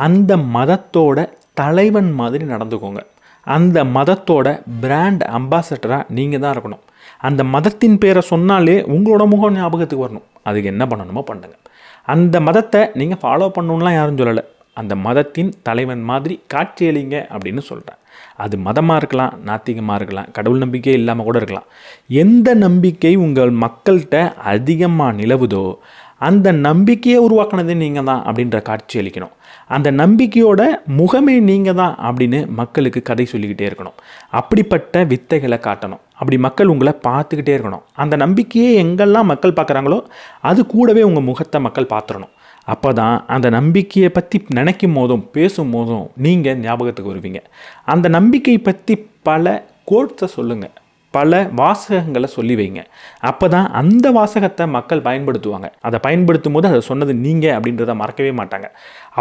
அந்த மதத்தோட தலைவன் மாதிரி நடந்துக்கோங்க. அந்த மதத்தோட பிராண்ட் அம்பாசடராக நீங்கள் தான் இருக்கணும். அந்த மதத்தின் பேரை சொன்னாலே உங்களோட முகம் ஞாபகத்துக்கு வரணும். அதுக்கு என்ன பண்ணணுமோ பண்ணுங்கள். அந்த மதத்தை நீங்கள் ஃபாலோ பண்ணணும்லாம் யாரும் சொல்லலை. அந்த மதத்தின் தலைவன் மாதிரி காட்சியளிங்க அப்படின்னு சொல்கிறேன். அது மதமாக இருக்கலாம், நாத்திகமாக இருக்கலாம், கடவுள் நம்பிக்கை இல்லாமல் கூட இருக்கலாம். எந்த நம்பிக்கை உங்கள் மக்கள்கிட்ட அதிகமாக நிலவுதோ அந்த நம்பிக்கையை உருவாக்கினதே நீங்கள் தான் அப்படின்ற காட்சி அளிக்கணும். அந்த நம்பிக்கையோட முகமே நீங்கள் தான் அப்படின்னு மக்களுக்கு கதை சொல்லிக்கிட்டே இருக்கணும். அப்படிப்பட்ட வித்தைகளை காட்டணும். அப்படி மக்கள் உங்களை பார்த்துக்கிட்டே இருக்கணும். அந்த நம்பிக்கையே எங்கெல்லாம் மக்கள் பார்க்குறாங்களோ அது கூடவே உங்கள் முகத்தை மக்கள் பார்த்துடணும். அப்போ தான் அந்த நம்பிக்கையை பற்றி நினைக்கும் போதும் பேசும் போதும் நீங்கள் ஞாபகத்துக்கு வருவீங்க. அந்த நம்பிக்கை பற்றி பல கோட்ஸை சொல்லுங்கள், பல வாசகங்களை சொல்லி வைங்க. அப்போ தான் அந்த வாசகத்தை மக்கள் பயன்படுத்துவாங்க. அதை பயன்படுத்தும் போது அதை சொன்னது நீங்கள் அப்படின்றத மறக்கவே மாட்டாங்க.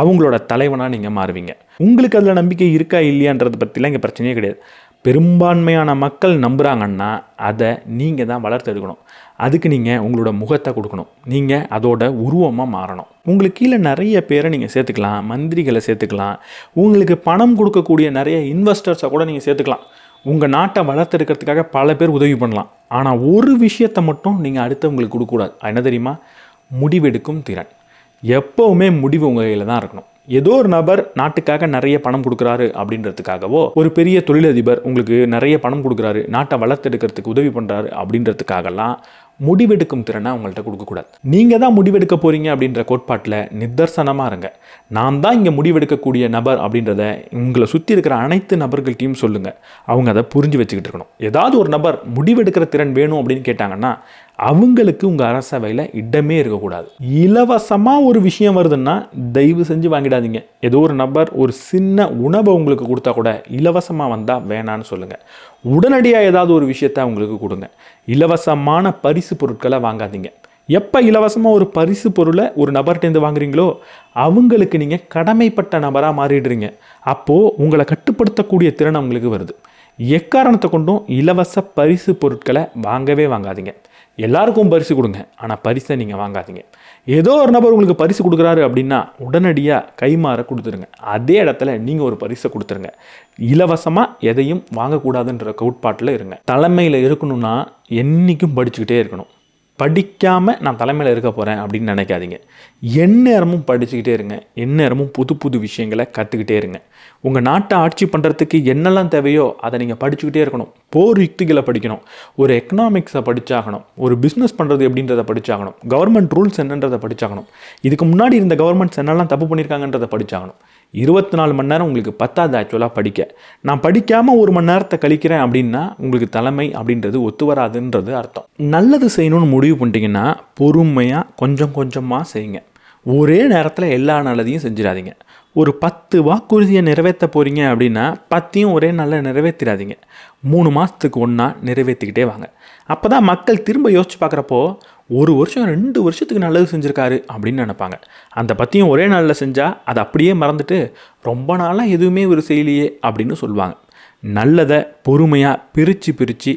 அவங்களோட தலைவனாக நீங்கள் மாறுவீங்க. உங்களுக்கு அதில் நம்பிக்கை இருக்கா இல்லையான்றதை பற்றிலாம் இங்கே பிரச்சனையே கிடையாது. பெரும்பான்மையான மக்கள் நம்புகிறாங்கன்னா அதை நீங்கள் தான் வளர்த்தெடுக்கணும். அதுக்கு நீங்கள் உங்களோட முகத்தை கொடுக்கணும். நீங்கள் அதோட உருவமாக மாறணும். உங்களுக்கு கீழே நிறைய பேரை நீங்கள் சேர்த்துக்கலாம், மந்திரிகளை சேர்த்துக்கலாம், உங்களுக்கு பணம் கொடுக்கக்கூடிய நிறைய இன்வெஸ்டர்ஸை கூட நீங்கள் சேர்த்துக்கலாம். உங்கள் நாட்டை வளர்த்தெடுக்கிறதுக்காக பல பேர் உதவி பண்ணலாம். ஆனால் ஒரு விஷயத்தை மட்டும் நீங்கள் அடுத்தவங்களுக்கு கொடுக்கக்கூடாது. என்ன தெரியுமா? முடிவெடுக்கும் திறன். எப்போவுமே முடிவு உங்கள் கையில் தான் இருக்கணும். ஏதோ ஒரு நபர் நாட்டுக்காக நிறைய பணம் கொடுக்குறாரு அப்படின்றதுக்காகவோ, ஒரு பெரிய தொழிலதிபர் உங்களுக்கு நிறைய பணம் கொடுக்குறாரு, நாட்டை வளர்த்தெடுக்கிறதுக்கு உதவி பண்ணுறாரு அப்படின்றதுக்காகலாம் முடிவெடுக்கும் திறனை அவங்கள்ட்ட கொடுக்கக்கூடாது. நீங்கள் தான் முடிவெடுக்க போகிறீங்க அப்படின்ற கோட்பாட்டில் நிதர்சனமாக இருங்க. நான் தான் இங்கே முடிவெடுக்கக்கூடிய நபர் அப்படின்றத உங்களை சுற்றி இருக்கிற அனைத்து நபர்கள்ட்டையும் சொல்லுங்கள். அவங்க அதை புரிஞ்சு வச்சுக்கிட்டு இருக்கணும். ஏதாவது ஒரு நபர் முடிவெடுக்கிற திறன் வேணும் அப்படின்னு கேட்டாங்கன்னா அவங்களுக்கு உங்கள் அரசவையில் இடமே இருக்கக்கூடாது. இலவசமாக ஒரு விஷயம் வருதுன்னா தயவு செஞ்சு வாங்கிடாதீங்க. ஏதோ ஒரு நபர் ஒரு சின்ன உணவை உங்களுக்கு கொடுத்தா கூட இலவசமாக வந்தால் வேணான்னு சொல்லுங்கள். உடனடியாக ஏதாவது ஒரு விஷயத்தை அவங்களுக்கு கொடுங்க. இலவசமான பரிசு பொருட்களை வாங்காதீங்க. எப்போ இலவசமாக ஒரு பரிசு பொருளை ஒரு நபர்கிட்டேருந்து வாங்குறீங்களோ அவங்களுக்கு நீங்கள் கடமைப்பட்ட நபராக மாறிடுறீங்க. அப்போது உங்களை கட்டுப்படுத்தக்கூடிய திறன் அவங்களுக்கு வருது. எக்காரணத்தை கொண்டும் இலவச பரிசு பொருட்களை வாங்கவே வாங்காதீங்க. எல்லாருக்கும் பரிசு கொடுங்க, ஆனால் பரிசை நீங்கள் வாங்காதீங்க. ஏதோ ஒரு நபர் உங்களுக்கு பரிசு கொடுக்குறாரு அப்படின்னா உடனடியாக கைமாற கொடுத்துருங்க. அதே இடத்துல நீங்கள் ஒரு பரிசை கொடுத்துருங்க. இலவசமாக எதையும் வாங்கக்கூடாதுன்ற கோட்பாட்டில் இருங்க. தலைமையில் இருக்கணும்னா என்றைக்கும் படிச்சுக்கிட்டே இருக்கணும். படிக்காமல் நான் தலைமையில் இருக்க போகிறேன் அப்படின்னு நினைக்காதீங்க. எந்நேரமும் படிச்சுக்கிட்டே இருங்க. எந்நேரமும் புது புது விஷயங்களை கற்றுக்கிட்டே இருங்க. உங்கள் நாட்டை ஆட்சி பண்ணுறதுக்கு என்னெல்லாம் தேவையோ அதை நீங்கள் படிச்சுக்கிட்டே இருக்கணும். போர் யுக்திகளை படிக்கணும், ஒரு எக்கனாமிக்ஸை படித்தாகணும், ஒரு பிஸ்னஸ் பண்ணுறது எப்படின்றத படித்தாகணும், கவர்மெண்ட் ரூல்ஸ் என்னன்றதை படித்தாகணும், இதுக்கு முன்னாடி இருந்த கவர்மெண்ட்ஸ் என்னெல்லாம் தப்பு பண்ணியிருக்காங்கன்றதை படித்தாகணும். 24 மணி நேரம் உங்களுக்கு பத்தாது ஆக்சுவலாக படிக்க. நான் படிக்காமல் 1 மணி நேரத்தை கழிக்கிறேன் அப்படின்னா உங்களுக்கு தலைமை அப்படின்றது ஒத்து வராதுன்றது அர்த்தம். நல்லது செய்யணும்னு முடிவு பண்ணிட்டீங்கன்னா பொறுமையாக கொஞ்சம் கொஞ்சமாக செய்யுங்க. ஒரே நேரத்தில் எல்லா நல்லதையும் செஞ்சிடாதீங்க. ஒரு 10 வாக்குறுதியை நிறைவேற்ற போகிறீங்க அப்படின்னா 10ஐயும் ஒரே நாளில் நிறைவேற்றிடாதீங்க. 3 மாதத்துக்கு ஒன்றா நிறைவேற்றிக்கிட்டே வாங்க. அப்போ தான் மக்கள் திரும்ப யோசிச்சு பார்க்குறப்போ 1 வருஷம் 2 வருஷத்துக்கு நல்லது செஞ்சுருக்காரு அப்படின்னு நினைப்பாங்க. அந்த 10ஐயும் ஒரே நாளில் செஞ்சால் அதை அப்படியே மறந்துட்டு ரொம்ப நாளாக எதுவுமே ஒரு செய்யலையே அப்படின்னு சொல்லுவாங்க. நல்லதை பொறுமையாக பிரித்து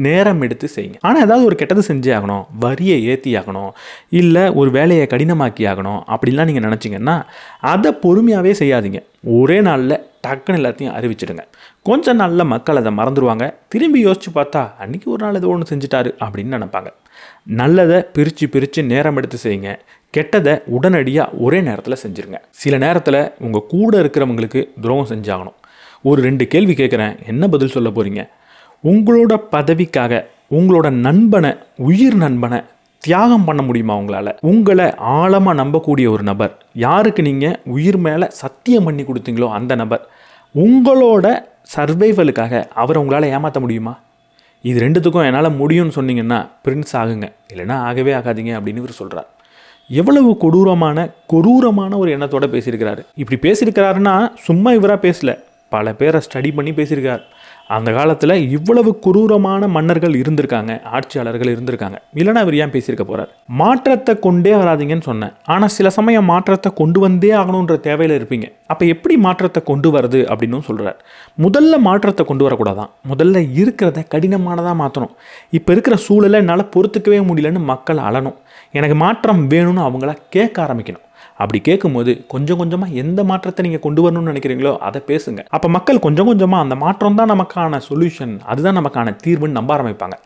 நேரம் எடுத்து செய்யுங்க. ஆனால் ஏதாவது ஒரு கெட்டது செஞ்சே ஆகணும், வரியை ஏற்றி ஆகணும், இல்லை ஒரு வேலையை கடினமாக்கி ஆகணும் அப்படின்லாம் நீங்கள் நினச்சிங்கன்னா அதை பொறுமையாகவே செய்யாதீங்க. ஒரே நாளில் டக்குன்னு எல்லாத்தையும் அறிவிச்சிடுங்க. கொஞ்சம் நாளில் மக்கள் அதை மறந்துடுவாங்க. திரும்பி யோசித்து பார்த்தா அன்றைக்கி ஒரு நாள் ஏதோ ஒன்று செஞ்சுட்டாரு அப்படின்னு நினைப்பாங்க. நல்லதை பிரித்து நேரம் எடுத்து செய்யுங்க. கெட்டதை உடனடியாக ஒரே நேரத்தில் செஞ்சுருங்க. சில நேரத்தில் உங்கள் கூட இருக்கிறவங்களுக்கு துரோகம் செஞ்சாகணும். ஒரு 2 கேள்வி கேட்குறேன், என்ன பதில் சொல்ல போகிறீங்க? உங்களோட பதவிக்காக உங்களோட நண்பனை, உயிர் நண்பனை தியாகம் பண்ண முடியுமா உங்களால்? உங்களை ஆழமாக நம்பக்கூடிய ஒரு நபர், யாருக்கு நீங்கள் உயிர் மேலே சத்தியம் பண்ணி கொடுத்தீங்களோ அந்த நபர், உங்களோட சர்வைவலுக்காக அவரை உங்களால் ஏமாற்ற முடியுமா? இது 2த்துக்கும் என்னால் முடியும்னு சொன்னீங்கன்னா பிரின்ஸ் ஆகுங்க, இல்லைனா ஆகவே ஆகாதீங்க அப்படின்னு இவர் சொல்கிறார். எவ்வளவு கொடூரமான ஒரு எண்ணத்தோட பேசியிருக்கிறாரு. இப்படி பேசியிருக்கிறாருன்னா சும்மா இவராக பேசல, பல பேரை ஸ்டடி பண்ணி பேசியிருக்கார். அந்த காலத்தில் இவ்வளவு கொடூரமான மன்னர்கள் இருந்திருக்காங்க, ஆட்சியாளர்கள் இருந்திருக்காங்க. இல்லைனா அவர் ஏன் பேசியிருக்க போகிறார்? மாற்றத்தை கொண்டே வராதிங்கன்னு சொன்னேன். ஆனால் சில சமயம் மாற்றத்தை கொண்டு வந்தே ஆகணுன்ற தேவையில் இருப்பீங்க. அப்போ எப்படி மாற்றத்தை கொண்டு வருது அப்படின்னு சொல்கிறார். முதல்ல மாற்றத்தை கொண்டு வரக்கூடாதான், முதல்ல இருக்கிறத கடினமானதாக மாற்றணும். இப்போ இருக்கிற சூழலை என்னால் பொறுத்துக்கவே முடியலன்னு மக்கள் அழணும். எனக்கு மாற்றம் வேணும்னு அவங்கள கேட்க ஆரம்பிக்கணும். அப்படி கேட்கும்போது கொஞ்சம் கொஞ்சமாக எந்த மாற்றத்தை நீங்கள் கொண்டு வரணும்னு நினைக்கிறீங்களோ அதை பேசுங்க. அப்போ மக்கள் கொஞ்சம் கொஞ்சமாக அந்த மாற்றம் தான் நமக்கான சொல்யூஷன், அதுதான் நமக்கான தீர்வுன்னு நம்ப ஆரம்பிப்பாங்க.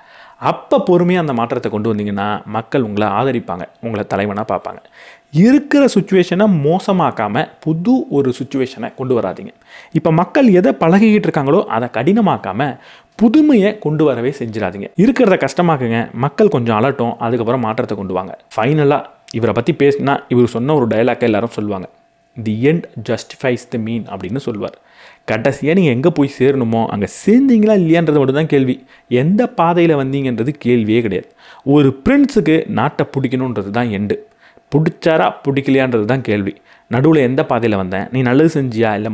அப்போ பொறுமையாக அந்த மாற்றத்தை கொண்டு வந்தீங்கன்னா மக்கள் உங்களை ஆதரிப்பாங்க, உங்களை தலைவனாக பார்ப்பாங்க. இருக்கிற சுச்சுவேஷனை மோசமாக்காமல் புது ஒரு சுச்சுவேஷனை கொண்டு வராதிங்க. இப்போ மக்கள் எதை பழகிக்கிட்டு இருக்காங்களோ அதை கடினமாக்காமல் புதுமையை கொண்டு வரவே செஞ்சிடாதீங்க. இருக்கிறத கஷ்டமாக்குங்க, மக்கள் கொஞ்சம் அலட்டும், அதுக்கப்புறம் மாற்றத்தை கொண்டு வாங்க. ஃபைனலாக இவரை பற்றி பேசினா இவர் சொன்ன ஒரு டயலாக்கை எல்லாரும் சொல்லுவாங்க, தி எண்ட் ஜஸ்டிஃபைஸ் த மீன் அப்படின்னு சொல்லுவார். கடைசியாக நீங்கள் எங்கே போய் சேரணுமோ அங்கே சேர்ந்தீங்களா இல்லையான்றது மட்டும் தான் கேள்வி. எந்த பாதையில் வந்தீங்கன்றது கேள்வியே கிடையாது. ஒரு பிரின்ஸுக்கு நாட்டை பிடிக்கணுன்றது தான் எண்டு. பிடிச்சாரா பிடிக்கலையான்றது தான் கேள்வி. நடுவில் எந்த பாதையில் வந்தேன், நீ நல்லது செஞ்சியா இல்லை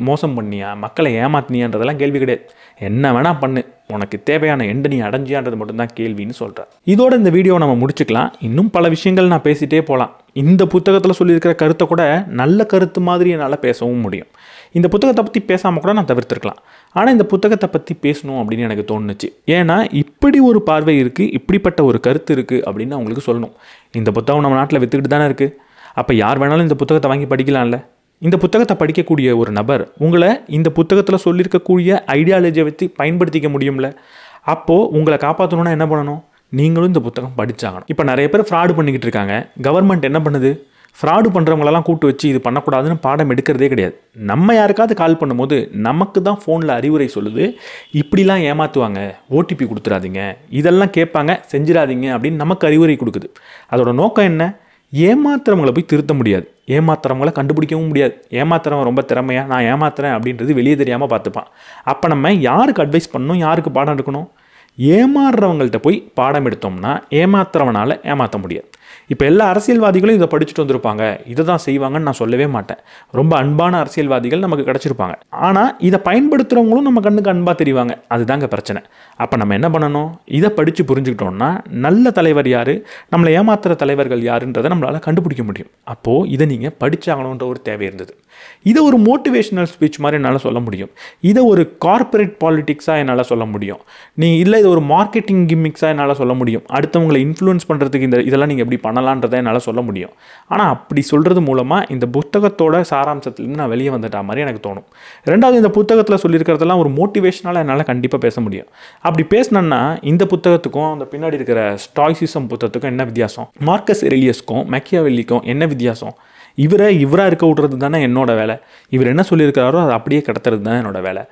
மோசம் பண்ணியா, மக்களை ஏமாத்தினியான்றதெல்லாம் கேள்வி கிடையாது. என்ன வேணால் பண்ணு, உனக்கு தேவையான எண்டை நீ அடைஞ்சியான்றது மட்டும்தான் கேள்வின்னு சொல்கிறேன். இதோட இந்த வீடியோவை நம்ம முடிச்சுக்கலாம். இன்னும் பல விஷயங்கள் நான் பேசிகிட்டே போகலாம். இந்த புத்தகத்தில் சொல்லியிருக்கிற கருத்தை கூட நல்ல கருத்து மாதிரி என்னால் பேசவும் முடியும். இந்த புத்தகத்தை பற்றி பேசாமல் கூட நான் தவிர்த்துருக்கலாம். ஆனால் இந்த புத்தகத்தை பற்றி பேசணும் அப்படின்னு எனக்கு தோணுச்சு. ஏன்னா இப்படி ஒரு பார்வை இருக்குது, இப்படிப்பட்ட ஒரு கருத்து இருக்குது அப்படின்னு அவங்களுக்கு சொல்லணும். இந்த புத்தகம் நம்ம நாட்டில் விற்றுக்கிட்டு தானே இருக்குது. அப்போ யார் வேணாலும் இந்த புத்தகத்தை வாங்கி படிக்கலாம்ல. இந்த புத்தகத்தை படிக்கக்கூடிய ஒரு நபர் உங்களை இந்த புத்தகத்தில் சொல்லியிருக்கக்கூடிய ஐடியாலஜியை வச்சு பயன்படுத்திக்க முடியும்ல. அப்போது உங்களை காப்பாற்றணுன்னா என்ன பண்ணணும்? நீங்களும் இந்த புத்தகம் படித்தாகணும். இப்போ நிறைய பேர் ஃப்ராடு பண்ணிக்கிட்டு இருக்காங்க. கவர்மெண்ட் என்ன பண்ணுது? ஃப்ராடு பண்ணுறவங்களெல்லாம் கூப்பிட்டு வச்சு இது பண்ணக்கூடாதுன்னு பாடம் எடுக்கிறதே கிடையாது. நம்ம யாருக்காவது கால் பண்ணும்போது நமக்கு தான் ஃபோனில் அறிவுரை சொல்லுது, இப்படிலாம் ஏமாற்றுவாங்க, ஓடிபி கொடுத்துடாதீங்க, இதெல்லாம் கேட்பாங்க, செஞ்சிடாதீங்க அப்படின்னு நமக்கு அறிவுரை கொடுக்குது. அதோட நோக்கம் என்ன? ஏமாத்துறவங்களை போய் திருத்த முடியாது, ஏமாத்துறவங்களை கண்டுபிடிக்கவும் முடியாது. ஏமாத்துறவன் ரொம்ப திறமையாக நான் ஏமாத்துறேன் அப்படின்றது வெளியே தெரியாமல் பார்த்துப்பான். அப்போ நம்ம யாருக்கு அட்வைஸ் பண்ணணும், யாருக்கு பாடம் எடுக்கணும்? ஏமாறுறவங்கள்ட்ட போய் பாடம் எடுத்தோம்னா ஏமாத்துறவனால் ஏமாற்ற முடியாது. இப்போ எல்லா அரசியல்வாதிகளும் இதை படிச்சுட்டு வந்திருப்பாங்க, இதை தான் செய்வாங்கன்னு நான் சொல்லவே மாட்டேன். ரொம்ப அன்பான அரசியல்வாதிகள் நமக்கு கிடச்சிருப்பாங்க. ஆனால் இதை பயன்படுத்துகிறவங்களும் நம்ம கண்ணுக்கு அன்பாக தெரிவாங்க. அதுதாங்க பிரச்சனை. அப்போ நம்ம என்ன பண்ணணும்? இதை படித்து புரிஞ்சுக்கிட்டோம்னா நல்ல தலைவர் யார், நம்மளை ஏமாத்துகிற தலைவர்கள் யாருன்றதை நம்மளால் கண்டுபிடிக்க முடியும். அப்போது இதை நீங்கள் படித்தாகணுன்ற ஒரு தேவை இருந்தது. இதை ஒரு மோட்டிவேஷனல் ஸ்பீச் மாதிரி என்னால் சொல்ல முடியும். இதை ஒரு கார்ப்பரேட் பாலிடிக்ஸாக என்னால் சொல்ல முடியும். இல்லை இது ஒரு மார்க்கெட்டிங் கிம்மிக்ஸாக என்னால் சொல்ல முடியும். அடுத்தவங்களை இன்ஃப்ளூயன்ஸ் பண்ணுறதுக்கு இதெல்லாம் நீங்கள் எப்படி பண்ணலான்றதை என்னால் சொல்ல முடியும். ஆனால் அப்படி சொல்கிறது மூலமாக இந்த புத்தகத்தோட சாராம்சத்துலேருந்து நான் வெளியே வந்துட்டா மாதிரி எனக்கு தோணும். ரெண்டாவது, இந்த புத்தகத்தில் சொல்லியிருக்கிறதெல்லாம் ஒரு மோட்டிவேஷனால் என்னால் கண்டிப்பாக பேச முடியும். அப்படி பேசினேன்னா இந்த புத்தகத்துக்கும் அந்த பின்னாடி இருக்கிற ஸ்டாய்சிசம் புத்தகத்துக்கும் என்ன வித்தியாசம்? மார்க்கஸ் எரிலியஸ்க்கும் மேக்கியாவெல்லிக்கும் என்ன வித்தியாசம்? இவராக இருக்க விட்றது தானே என்னோட வேலை. இவர் என்ன சொல்லியிருக்கிறாரோ அதை அப்படியே கடத்துறது தான் என்னோட வேலை.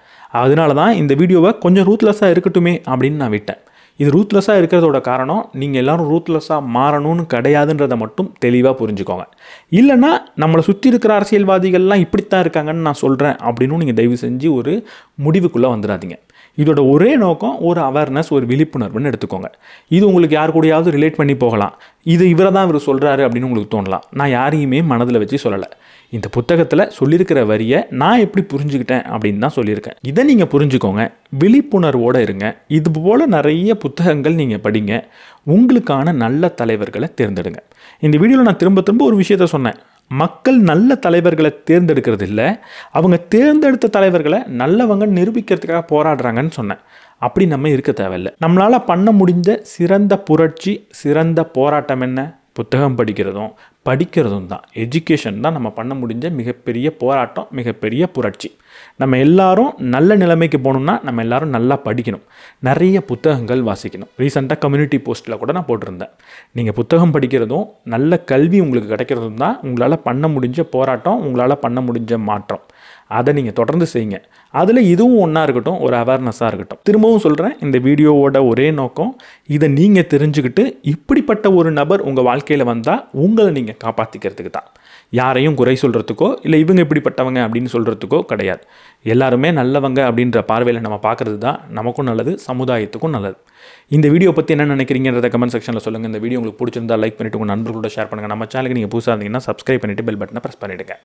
அதனால தான் இந்த வீடியோவை கொஞ்சம் ரூத்லெஸ்ஸாக இருக்கட்டுமே அப்படின்னு நான் விட்டேன். இது ரூத்லெஸ்ஸாக இருக்கிறதோட காரணம் நீங்கள் எல்லோரும் ரூத்லெஸ்ஸாக மாறணும்னு கிடையாதுன்றதை மட்டும் தெளிவாக புரிஞ்சுக்கோங்க. இல்லைனா நம்மளை சுற்றி இருக்கிற அரசியல்வாதிகள்லாம் இப்படித்தான் இருக்காங்கன்னு நான் சொல்கிறேன் அப்படின்னு நீங்கள் தயவு செஞ்சு ஒரு முடிவுக்குள்ளே வந்துடாதீங்க. இதோட ஒரே நோக்கம் ஒரு அவேர்னஸ், ஒரு விழிப்புணர்வுன்னு எடுத்துக்கோங்க. இது உங்களுக்கு யார் கூடயாவது ரிலேட் பண்ணி போகலாம். இவரை தான் இவர் சொல்கிறாரு அப்படின்னு உங்களுக்கு தோணலாம். நான் யாரையுமே மனதில் வச்சு சொல்லலை. இந்த புத்தகத்தில் சொல்லியிருக்கிற வரியை நான் எப்படி புரிஞ்சுக்கிட்டேன் அப்படின்னு தான் சொல்லியிருக்கேன். இதை நீங்கள் புரிஞ்சுக்கோங்க, விழிப்புணர்வோடு இருங்க. இது போல் நிறைய புத்தகங்கள் நீங்கள் படிங்க, உங்களுக்கான நல்ல தலைவர்களை தேர்ந்தெடுங்க. இந்த வீடியோவில் நான் திரும்ப ஒரு விஷயத்த சொன்னேன். மக்கள் நல்ல தலைவர்களை தேர்ந்தெடுக்கிறது இல்லை, அவங்க தேர்ந்தெடுத்த தலைவர்களை நல்லவங்க நிரூபிக்கிறதுக்காக போராடுறாங்கன்னு சொன்னேன். அப்படி நம்ம இருக்க தேவையில்லை. நம்மளால் பண்ண முடிஞ்ச சிறந்த புரட்சி, சிறந்த போராட்டம் என்ன? புத்தகம் படிக்கிறதும் தான். எஜுகேஷன் தான் நம்ம பண்ண முடிஞ்ச மிகப்பெரிய போராட்டம், மிகப்பெரிய புரட்சி. நம்ம எல்லாரும் நல்ல நிலைமைக்கு போகணும்னா நம்ம எல்லாரும் நல்லா படிக்கணும், நிறைய புத்தகங்கள் வாசிக்கணும். ரீசெண்டாக கம்யூனிட்டி போஸ்ட்டில் கூட நான் போட்டிருந்தேன். நீங்கள் புத்தகம் படிக்கிறதும் நல்ல கல்வி உங்களுக்கு கிடைக்கிறதும் தான் உங்களால் பண்ண முடிஞ்ச போராட்டம், உங்களால் பண்ண முடிஞ்ச மாற்றம். அதை நீங்கள் தொடர்ந்து செய்யுங்க. அதில் இதுவும் ஒன்றா இருக்கட்டும், ஒரு அவேர்னஸாக இருக்கட்டும். திரும்பவும் சொல்கிறேன், இந்த வீடியோவோட ஒரே நோக்கம் இதை நீங்கள் தெரிஞ்சுக்கிட்டு இப்படிப்பட்ட ஒரு நபர் உங்கள் வாழ்க்கையில் வந்தால் உங்களை நீங்கள் காப்பாற்றிக்கிறதுக்கு தான். யாரையும் குறை சொல்கிறதுக்கோ இல்லை இவங்க இப்படிப்பட்டவங்க அப்படின்னு சொல்கிறதுக்கோ கிடையாது. எல்லாருமே நல்லவங்க அப்படின்ற பார்வையில் நம்ம பார்க்குறது தான் நமக்கும் நல்லது, சமுதாயத்துக்கும் நல்லது. இந்த வீடியோ பற்றி என்ன நினைக்கிறீங்கன்றத கமெண்ட் செக்ஷனில் சொல்லுங்கள். இந்த வீடியோ உங்களுக்கு பிடிச்சிருந்தா லைக் பண்ணிவிட்டு உங்கள் நண்பர்களோட ஷேர் பண்ணுங்கள். நம்ம சேனலுக்கு நீங்கள் புதுசாக இருந்தீங்கன்னா சப்ஸ்கிரைப் பண்ணிவிட்டு பெல் பட்டனை ப்ரெஸ் பண்ணிவிடுங்க.